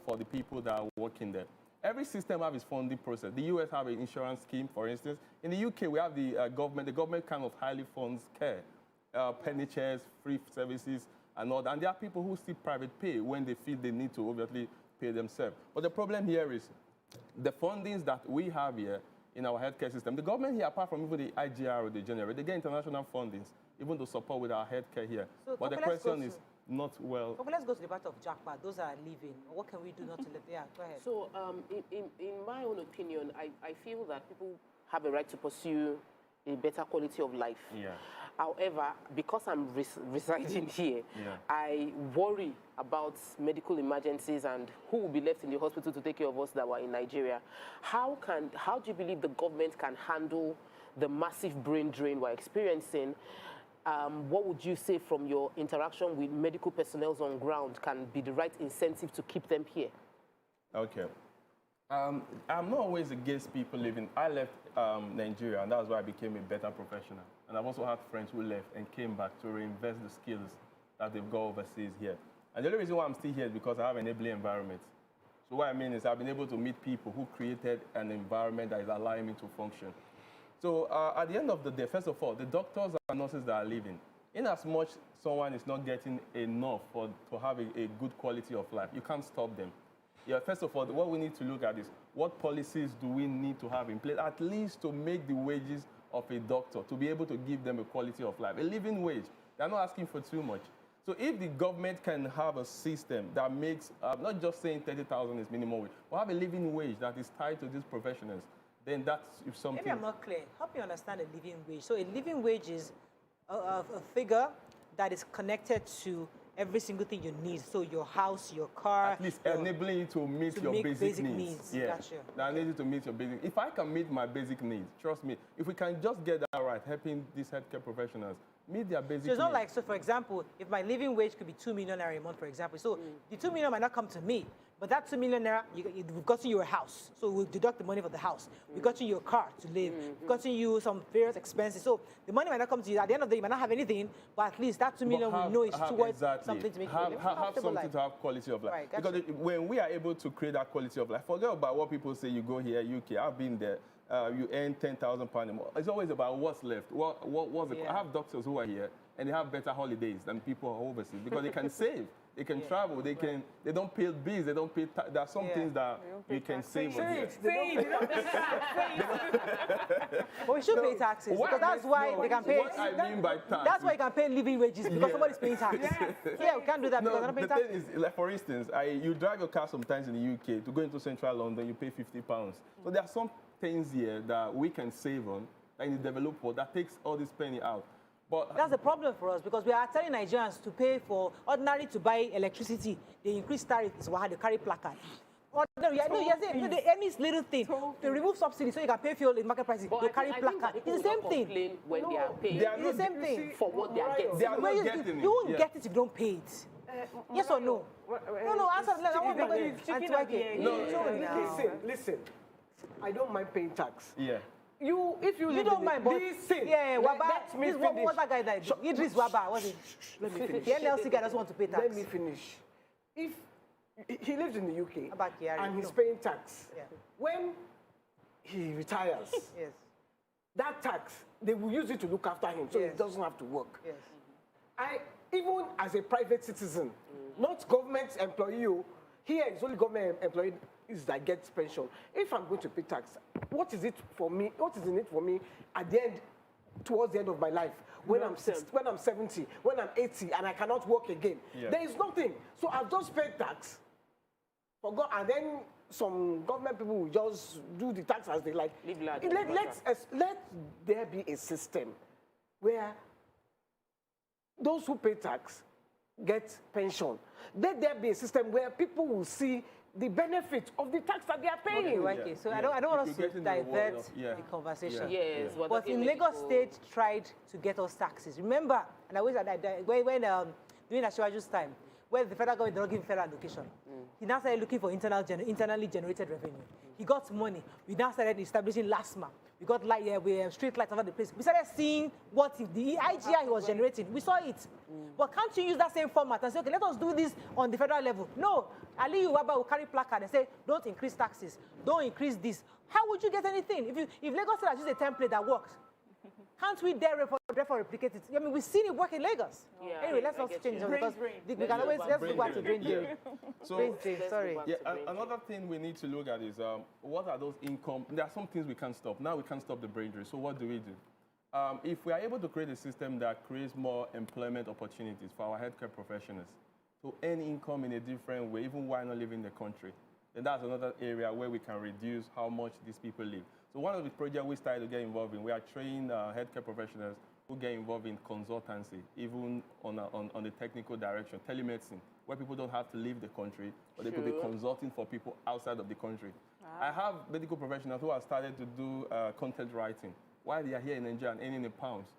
for the people that are working there. Every system has its funding process. The US have an insurance scheme, for instance. In the UK, we have the government. The government kind of highly funds care, penny chairs, free services, and all that. And there are people who still private pay when they feel they need to obviously pay themselves. But the problem here is the fundings that we have here in our healthcare system. The government here, apart from even the IGR or the general, they get international fundings, even to support with our healthcare here. So but the question is not well. Okay, let's go to the part of Jackpot. Those are leaving. What can we do not to let? Yeah, go ahead. So, in my own opinion, I feel that people have a right to pursue a better quality of life. Yeah. However, because I'm residing here, I worry about medical emergencies and who will be left in the hospital to take care of us that were in Nigeria. How do you believe the government can handle the massive brain drain we're experiencing? What would you say from your interaction with medical personnel on ground can be the right incentive to keep them here? Okay. I'm not always against people leaving. I left Nigeria, and that's why I became a better professional. And I've also had friends who left and came back to reinvest the skills that they've got overseas here. And the only reason why I'm still here is because I have an enabling environment. So what I mean is I've been able to meet people who created an environment that is allowing me to function. So at the end of the day, first of all, the doctors and nurses that are leaving, in as much someone is not getting enough to have a good quality of life, you can't stop them. Yeah, first of all, what we need to look at is what policies do we need to have in place, at least to make the wages of a doctor, to be able to give them a quality of life, a living wage. They're not asking for too much. So if the government can have a system that makes, not just saying 30,000 is minimum wage, but have a living wage that is tied to these professionals, then that's something. Maybe I'm not clear. Help me understand a living wage. So a living wage is a figure that is connected to every single thing you need. So your house, your car. At least enabling you to meet your basic needs. Yeah. Gotcha. That need you to meet your basic. If I can meet my basic needs, trust me, if we can just get that right, helping these healthcare professionals meet their basic needs. So it's not like, so for example, if my living wage could be 2 million naira a month, for example, so the 2 million might not come to me, but that 2 million naira, we've gotten you a house. So we'll deduct the money for the house. We've gotten you a car to live. We've gotten you some various expenses. So the money might not come to you. At the end of the day, you might not have anything, but at least that 2 million we know is towards something to make you live. Have something to have quality of life. Right, gotcha. Because when we are able to create that quality of life, forget about what people say, you go here, UK, I've been there, you earn £10,000 a month. It's always about what's left. I have doctors who are here, and they have better holidays than people who are overseas because they can save. They can travel. They can. They don't pay bills. They don't pay. There are some things that you can save. Save. But we should pay taxes because that's why they can pay. What I mean by tax. That's why you can pay living wages because somebody's paying tax. Yeah, we can't do that because they're not paying tax. The thing is, like for instance, you drive your car sometimes in the UK to go into central London. You pay £50. So there are some things here that we can save on, like in the developed world, that takes all this penny out. But that's the problem for us because we are telling Nigerians to pay for ordinary to buy electricity. They increase tariff is why they carry placard. The any little thing. They remove subsidy so you can pay fuel in market prices. They carry placard. It's the same thing. When they are paying, it's the same thing. For what they are getting. They are not getting it. You won't get it if you don't pay it. Yes or no? No, answer. Listen. I don't mind paying tax. Yeah. If you don't mind, but listen. Yeah, Waba. This what that guy that Idris Waba. What is Let me finish. The NLC guy doesn't want to pay tax. Let me finish. If he lives in the UK and he's no. paying tax, Yeah. when he retires, Yes. that tax they will use it to look after him, so he doesn't have to work. Yes. Even as a private citizen, not government employee, here it's only government employee is that gets pension. If I'm going to pay tax, what is it for me? What is in it for me at the end, towards the end of my life? When I'm 60, when I'm 70, when I'm 80, and I cannot work again, there is nothing. So I've just paid tax, forgot, and then some government people will just do the tax as they like. Let there be a system where those who pay tax get pension. Let there be a system where people will see the benefit of the tax that they are paying. Okay. So I don't want us to divert the conversation. Yes, but in Lagos State tried to get us taxes. Remember, and I was when during Ashwaju's time, where the federal government did not give federal allocation, he now started looking for internally generated revenue. He got money. We now started establishing LASMA. We got street lights over the place. We started seeing what the IGI he was generating. We saw it. But can't you use that same format and say, okay, let us do this on the federal level? No. Ali Uwaba will carry placard and say, don't increase taxes. Don't increase this. How would you get anything? If Lagos State has used a template that works, can't we therefore replicate it? I mean, we've seen it work in Lagos. Yeah, anyway, let's not change it because we can always let's go back to brain drain. So, sorry. Another thing we need to look at is what are those income? There are some things we can't stop. Now we can't stop the brain drain. So what do we do? If we are able to create a system that creates more employment opportunities for our healthcare professionals to earn income in a different way, even while not living in the country, then that's another area where we can reduce how much these people live. So one of the projects we started to get involved in, we are training healthcare professionals who get involved in consultancy, even on the technical direction, telemedicine, where people don't have to leave the country, but they could be consulting for people outside of the country. I have medical professionals who have started to do content writing while they are here in Nigeria and earning in pounds.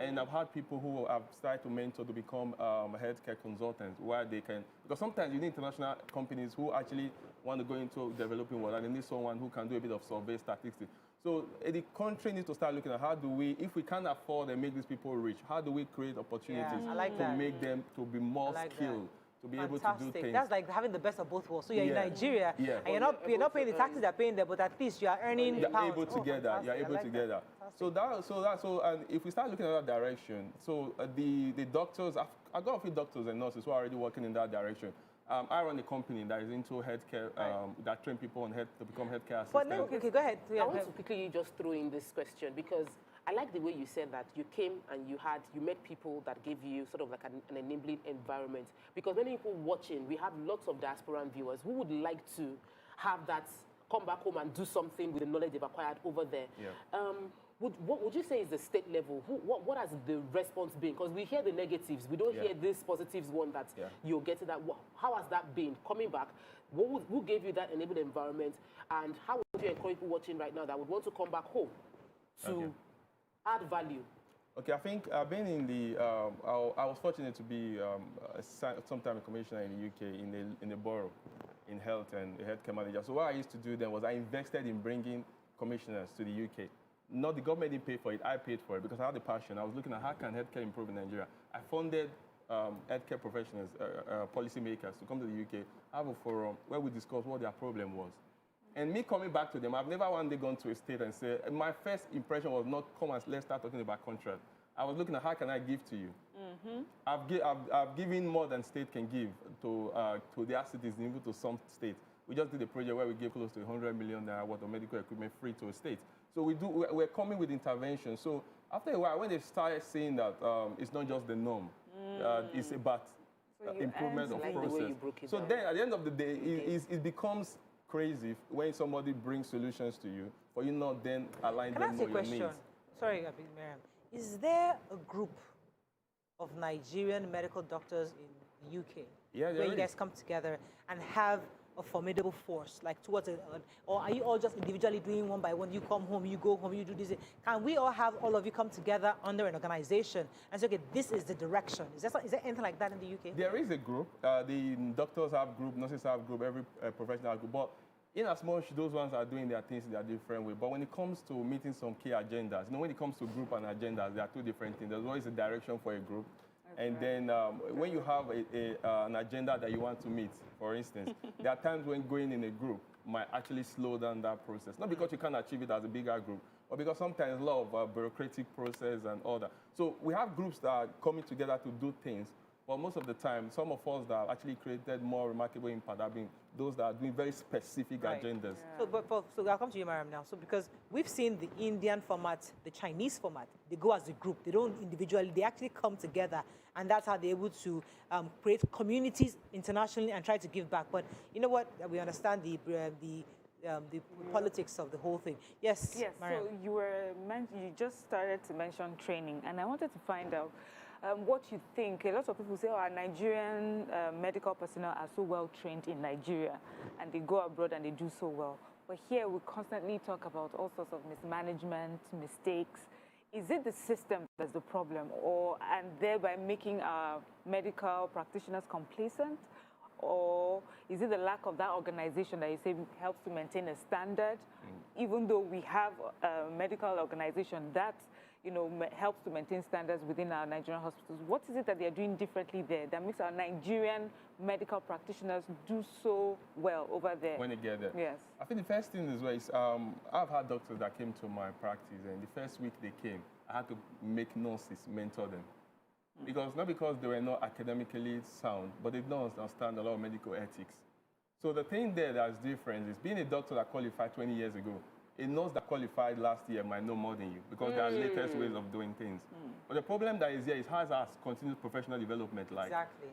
And I've had people who have started to mentor to become healthcare consultants, where they can, because sometimes you need international companies who actually want to go into developing world, and they need someone who can do a bit of survey statistics. So the country needs to start looking at how do we, if we can't afford and make these people rich, how do we create opportunities to make them to be more skilled, to be able to do things. That's like having the best of both worlds. So you're in Nigeria, and you're not paying the taxes they're paying there, but at least you are earning You're pounds. able to get that. You're able to get that. So and if we start looking at that direction, so the doctors, I've got a few doctors and nurses who are already working in that direction. I run a company that is into healthcare, that train people on to become healthcare assistants. But no, okay, go ahead. I want to quickly just throw in this question because I like the way you said that you came and you met people that gave you sort of like an enabling environment. Because many people watching, we have lots of diasporan viewers who would like to have that come back home and do something with the knowledge they've acquired over there. What would you say is the state level? What has the response been? Because we hear the negatives. We don't hear this positives one that you're getting that. How has that been? Coming back, who gave you that enabled environment? And how would you encourage people watching right now that would want to come back home to add value? Okay, I think I've been in the, I was fortunate to be sometime a commissioner in the UK in the borough in health and the healthcare manager. So what I used to do then was I invested in bringing commissioners to the UK. Not the government didn't pay for it, I paid for it because I had the passion. I was looking at how can healthcare improve in Nigeria. I funded healthcare professionals, policymakers to come to the UK, have a forum where we discuss what their problem was. And me coming back to them, I've never one day gone to a state and said, my first impression was not come and let's start talking about contract. I was looking at how can I give to you. I've given more than state can give to their cities, even to some states. We just did a project where we gave close to 100 million worth of medical equipment free to a state. So we're coming with intervention. So after a while, when they started saying that it's not just the norm, it's about improvement of process. So then at the end of the day, it becomes crazy when somebody brings solutions to you, for you not then align Can I them ask you with a your question? needs. Sorry, Miriam. Is there a group of Nigerian medical doctors in the UK Yeah, where there you is. guys come together and have a formidable force, like towards it, or are you all just individually doing one by one? You come home, you go home, you do this. Can we all have all of you come together under an organization and say, okay, this is the direction? Is there anything like that in the UK? There is a group. The doctors have group, nurses have group, every professional have group. But in as much those ones are doing their things in their different way. But when it comes to meeting some key agendas, when it comes to group and agendas, there are two different things. There's always a direction for a group. And then when you have an agenda that you want to meet, for instance, there are times when going in a group might actually slow down that process. Not because you can't achieve it as a bigger group, but because sometimes a lot of bureaucratic process and all that. So we have groups that are coming together to do things, but most of the time, some of us that have actually created more remarkable impact have been those that are doing very specific agendas. Yeah. So I'll come to you, Mariam, now. So because we've seen the Indian format, the Chinese format, they go as a group. They don't individually. They actually come together, and that's how they're able to create communities internationally and try to give back. But you know what? We understand the politics of the whole thing. Yes, Mariam. So you just started to mention training, and I wanted to find out what you think. A lot of people say, our Nigerian medical personnel are so well trained in Nigeria, and they go abroad and they do so well. But here we constantly talk about all sorts of mismanagement, mistakes. Is it the system that's the problem, and thereby making our medical practitioners complacent? Or is it the lack of that organization that you say helps to maintain a standard, even though we have a medical organization that helps to maintain standards within our Nigerian hospitals? What is it that they are doing differently there that makes our Nigerian medical practitioners do so well over there? When they get there. Yes. I think the first thing is I've had doctors that came to my practice, and the first week they came, I had to make nurses mentor them. Not because they were not academically sound, but they don't understand a lot of medical ethics. So the thing there that's different is being a doctor that qualified 20 years ago, a nurse that qualified last year might know more than you because there are latest ways of doing things. But the problem that is here is how is our continuous professional development like? Exactly.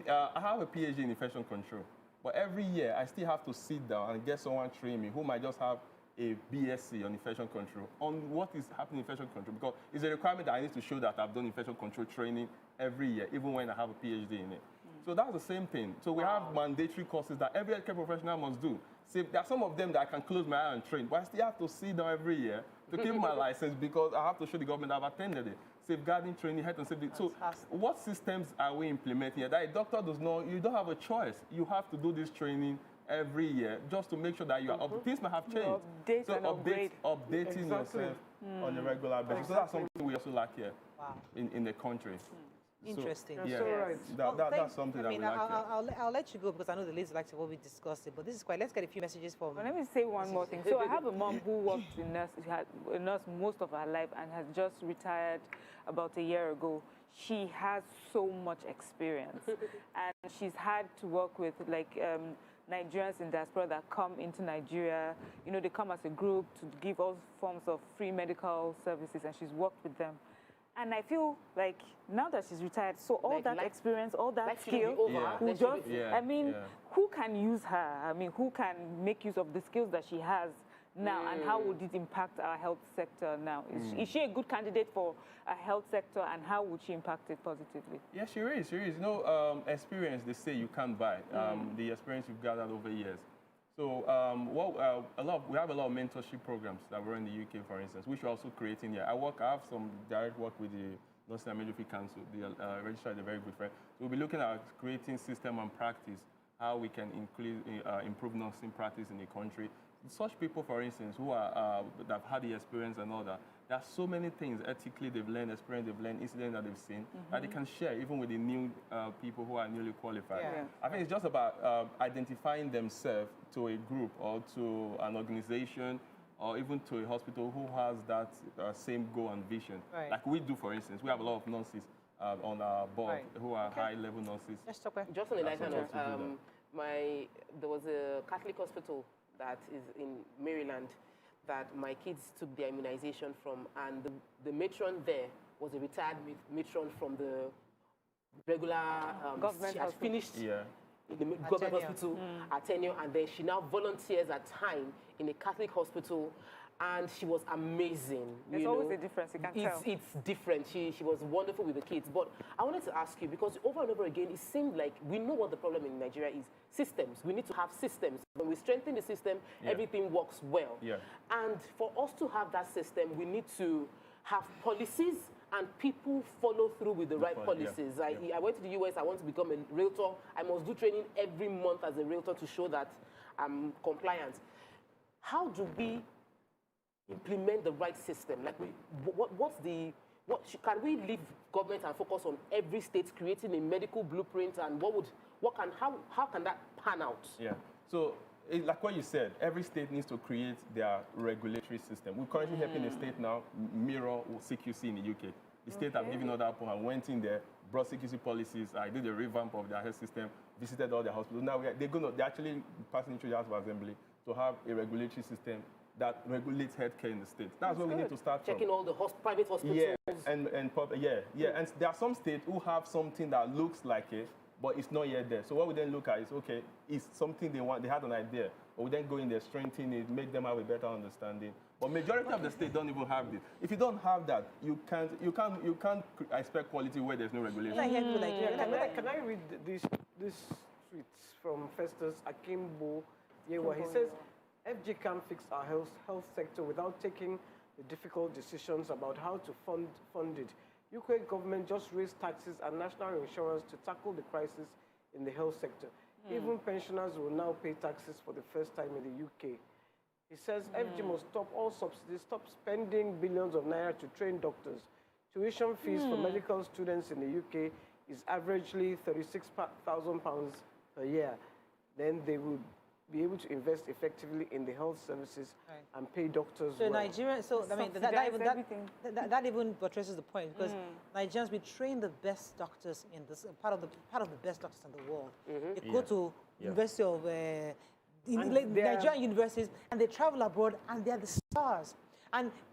I have a PhD in infection control, but every year I still have to sit down and get someone train me who might just have a BSc on infection control on what is happening in infection control, because it's a requirement that I need to show that I've done infection control training every year, even when I have a PhD in it. So that's the same thing. So we have mandatory courses that every healthcare professional must do. So there are some of them that I can close my eye and train, but I still have to sit down every year to keep my license because I have to show the government I've attended it. Safeguarding training, health and safety. So what systems are we implementing here? That a doctor does not, you don't have a choice. You have to do this training every year just to make sure that you are up. Things might have changed. Updating yourself on a regular basis. So that's something we also lack here in the country. Interesting. So, that's something that we like here. I'll let you go because I know the ladies like to what we discussed it, but this is quite. Let's get a few messages from. Well, let me say one more thing. So I have a mom who worked in nurse, had a nurse most of her life and has just retired about a year ago. She has so much experience, and she's had to work with Nigerians in diaspora that come into Nigeria. They come as a group to give all forms of free medical services, and she's worked with them. And I feel like now that she's retired, so all that experience, all that skill, who can use her? I mean, who can make use of the skills that she has now, and how would it impact our health sector now? Is she a good candidate for a health sector, and how would she impact it positively? Yeah, she is. Experience, they say you can't buy. The experience you've gathered over years. So we have a lot of mentorship programs that we're in the UK, for instance, which we're also creating here. I have some direct work with the Nursing and Midwifery Council. The registrar is a very good friend. So we'll be looking at creating system and practice, how we can improve nursing practice in the country. Such people, for instance, who are that have had the experience and all that, there are so many things ethically they've learned, experience they've learned, incidents that they've seen, that they can share even with the new people who are newly qualified. Yeah. I think it's just about identifying themselves to a group or to an organization or even to a hospital who has that same goal and vision. Right. Like we do, for instance. We have a lot of nurses on our board who are high-level nurses. Just on the lighter note, there was a Catholic hospital that is in Maryland that my kids took their immunization from, and the matron there was a retired matron from the regular government she has finished in the government hospital at tenure, and then she now volunteers at time in a Catholic hospital, and she was amazing. There's always a difference, you can tell. It's different. She was wonderful with the kids. But I wanted to ask you, because over and over again, it seemed like we know what the problem in Nigeria is. Systems. We need to have systems. When we strengthen the system, everything works well. Yeah. And for us to have that system, we need to have policies and people follow through with the right policies. I went to the US, I want to become a realtor. I must do training every month as a realtor to show that I'm compliant. How do we implement the right system? Like, can we leave government and focus on every state creating a medical blueprint, and how can that pan out? Yeah. So, like what you said, every state needs to create their regulatory system. We're currently helping a state now mirror CQC in the UK. The state have given order upon and went in there, brought CQC policies. I did a revamp of their health system, visited all the hospitals. Now they're actually passing through the House of Assembly to have a regulatory system that regulates healthcare in the state. That's where we need to start checking from. all the private hospitals. Yeah, and there are some states who have something that looks like it, but it's not yet there. So what we then look at is, okay, it's something they want, they had an idea, but we then go in there, strengthen it, make them have a better understanding. But majority of the states don't even have this. If you don't have that, you can't expect quality where there's no regulation. Can I read this tweet from Festus Akimbo Yewa? He says, FG can't fix our health sector without taking the difficult decisions about how to fund it. UK government just raised taxes and national insurance to tackle the crisis in the health sector. Even pensioners will now pay taxes for the first time in the UK. He says FG must stop all subsidies, stop spending billions of naira to train doctors. Tuition fees for medical students in the UK is averagely £36,000 per year. Then they will be able to invest effectively in the health services and pay doctors so well. Nigerian, that even buttresses the point, because Nigerians, we train the best doctors in this part of the best doctors in the world. They go to University of Nigerian universities, and they travel abroad, and they're the stars.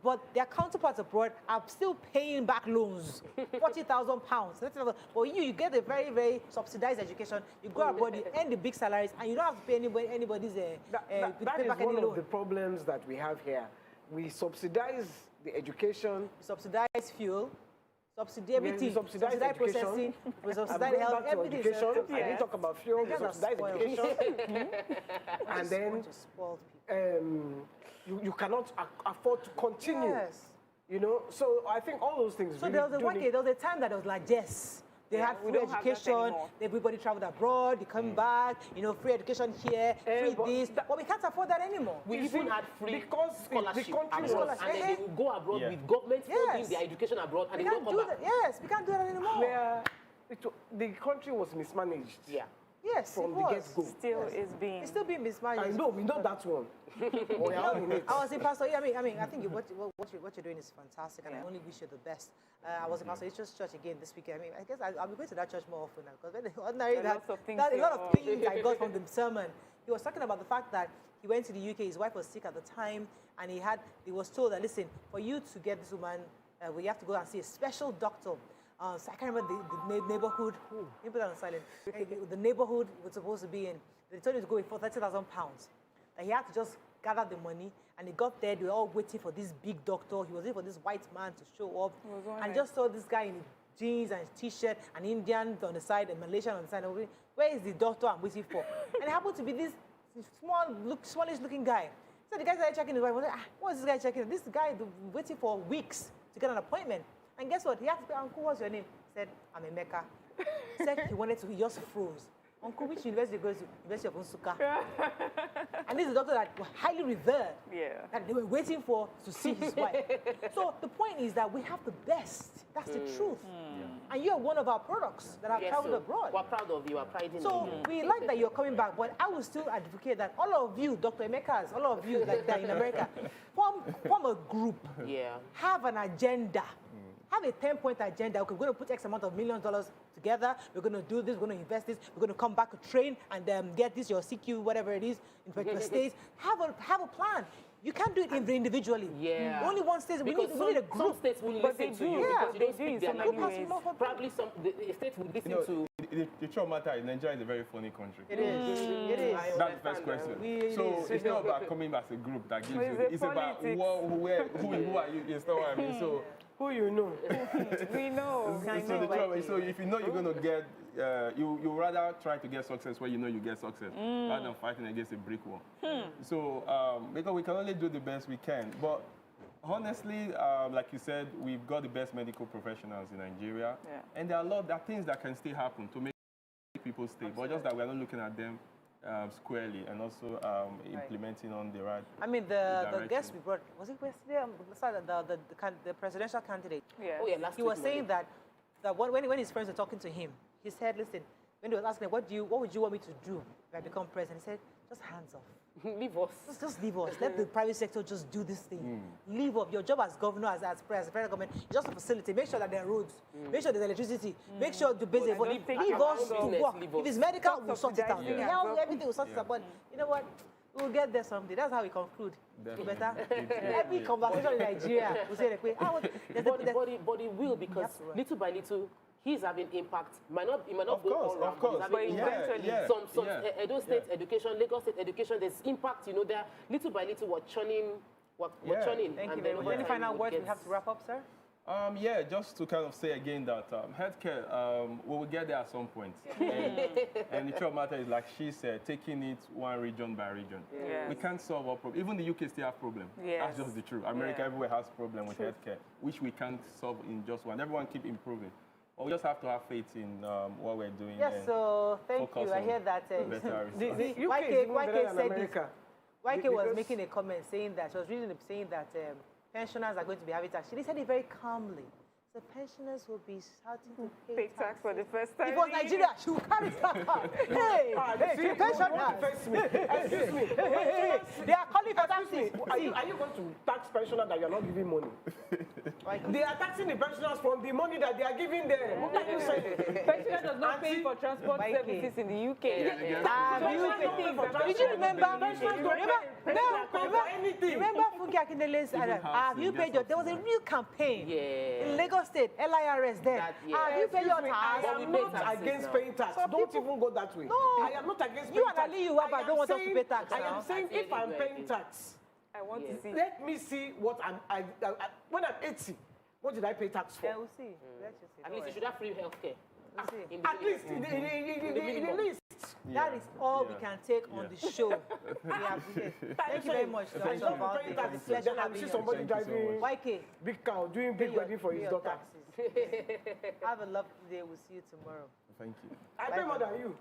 But their counterparts abroad are still paying back loans, £40,000. But you get a very, very subsidized education. You go abroad, you earn the big salaries, and you don't have to pay anybody's that is one of the problems that we have here. We subsidize the education. We subsidize fuel. Subsidize everything. We subsidize processing. We subsidize health. Everything. I didn't talk about fuel. We subsidize education. And then you cannot afford to continue. Yes. You know, so I think all those things. So there was a time that it was like, yes, they had free education, everybody traveled abroad, they come back, free education here, free this, but we can't afford that anymore. We even had free scholarship abroad, and then they will go abroad with government funding their education abroad, and they don't come back. Yes, we can't do that anymore. The country was mismanaged. Yeah. Yes, from the get-go. It's still being mismanaged. I know, we know that one. I was in Pastor. I think what you're doing is fantastic, and I only wish you the best. I was in Pastor Israel's church again this weekend. I guess I'll be going to that church more often now, because ordinarily a lot of things I got from the sermon. He was talking about the fact that he went to the UK. His wife was sick at the time, and he was told that, listen, for you to get this woman, we have to go and see a special doctor. So I can't remember the neighborhood. Let me put that on silent. The neighborhood was supposed to be in. They told him to go in for £30,000. And he had to just gather the money. And he got there. They were all waiting for this big doctor. He was waiting for this white man to show up. And just saw this guy in jeans and T-shirt, an Indian on the side, a Malaysian on the side. Where is the doctor I'm waiting for? And it happened to be this smallish-looking guy. So the guy started checking his wife. What is this guy checking? This guy waiting for weeks to get an appointment. And guess what? He asked me, Uncle, what's your name? He said, I'm Emeka. He said he just froze. Uncle, which university goes to? University of Unsuka. And this is a doctor that was highly revered. That they were waiting for to see his wife. So the point is that we have the best. That's the truth. And you're one of our products that have traveled abroad. We're proud of you. We're proud in you. So we like that you're coming back, but I will still advocate that all of you, Dr. Emeka's, all of you like that in America, form a group. Have an agenda. have a 10-point agenda. Okay, we're going to put X amount of millions of dollars together. We're going to do this. We're going to invest this. We're going to come back to train and get this, your CQ, whatever it is, in particular states. Have a plan. You can't do it individually. Yeah. Only one state. We need a group. Some states will listen to you because you don't speak their language. Probably the states will listen to. The truth matter is Nigeria is a very funny country. It is. It is. That's the first question. So it's not about coming as a group that gives you. It's about who are you. It's not what I mean. So who you know. We know. So if you know you're going to get, you rather try to get success where you know you get success rather than fighting against a brick wall. So because we can only do the best we can. But honestly, like you said, we've got the best medical professionals in Nigeria. Yeah. And there are things that can still happen to make people stay. But just that we're not looking at them squarely and also implementing on the right. I mean, the guest we brought, was it yesterday? The presidential candidate. Yeah. Oh, yeah, last he was saying that when his friends were talking to him, he said, listen, when they was asking, what would you want me to do if I become president? He said, just hands off. Leave us. Just leave us. Let the private sector just do this thing. Leave up. Your job as governor, as federal government, just a facility. Make sure that there are roads. Make sure there's electricity. Make sure the basic. Leave us to work. If it's medical, we'll sort it out. If health, everything will sort it out. But you know what? We'll get there someday. That's how we conclude. Better. Every conversation in Nigeria, we say, but it will, because little by little, he's having impact. It might not go all around. Of course. But some Edo State education, Lagos State education, there's impact. You know, there little by little we're churning. Thank you very much. Any final words we have to wrap up, sir? Yeah, just to kind of say again that healthcare, we will get there at some point. And the truth of the matter is, like she said, taking it one region by region. Yes. We can't solve our problem. Even the UK still have problems. Yes. That's just the truth. America everywhere has problems with healthcare, which we can't solve in just one. Everyone keep improving. But we just have to have faith in what we're doing. Yes, so thank you. I hear that. YK was making a comment saying that, she was reading it saying that pensioners are going to be having tax. She said it very calmly. The pensioners will be shouting to pay tax for the first time. If it was Nigeria, she will carry tax. Hey, pensioners. Excuse me. They are calling for taxes. Are you going to tax pensioners that you are not giving money? They are taxing the pensioners from the money that they are giving them. What are you saying? Pensioners does not pay for transport services in the UK. Did you remember? Remember Funke Akindele's? Have you paid your? There was a real campaign in Lagos State, LIRS then. Have you paid your tax? I am not against paying tax. Don't even go that way. No. I am not against paying you tax. You and Ali, you I don't want us to pay tax. I am saying if I'm paying tax, I want to see. Let me see what when I'm 80, what did I pay tax for? Yeah, we'll see. Let's just see. At least you should have free healthcare. At least in the list. That is all we can take on the show. Thank you very much. I love paying taxes. Then I see somebody driving YK. big car, doing big wedding for his daughter. Have a lovely day. We'll see you tomorrow. Thank you. I pay more than you.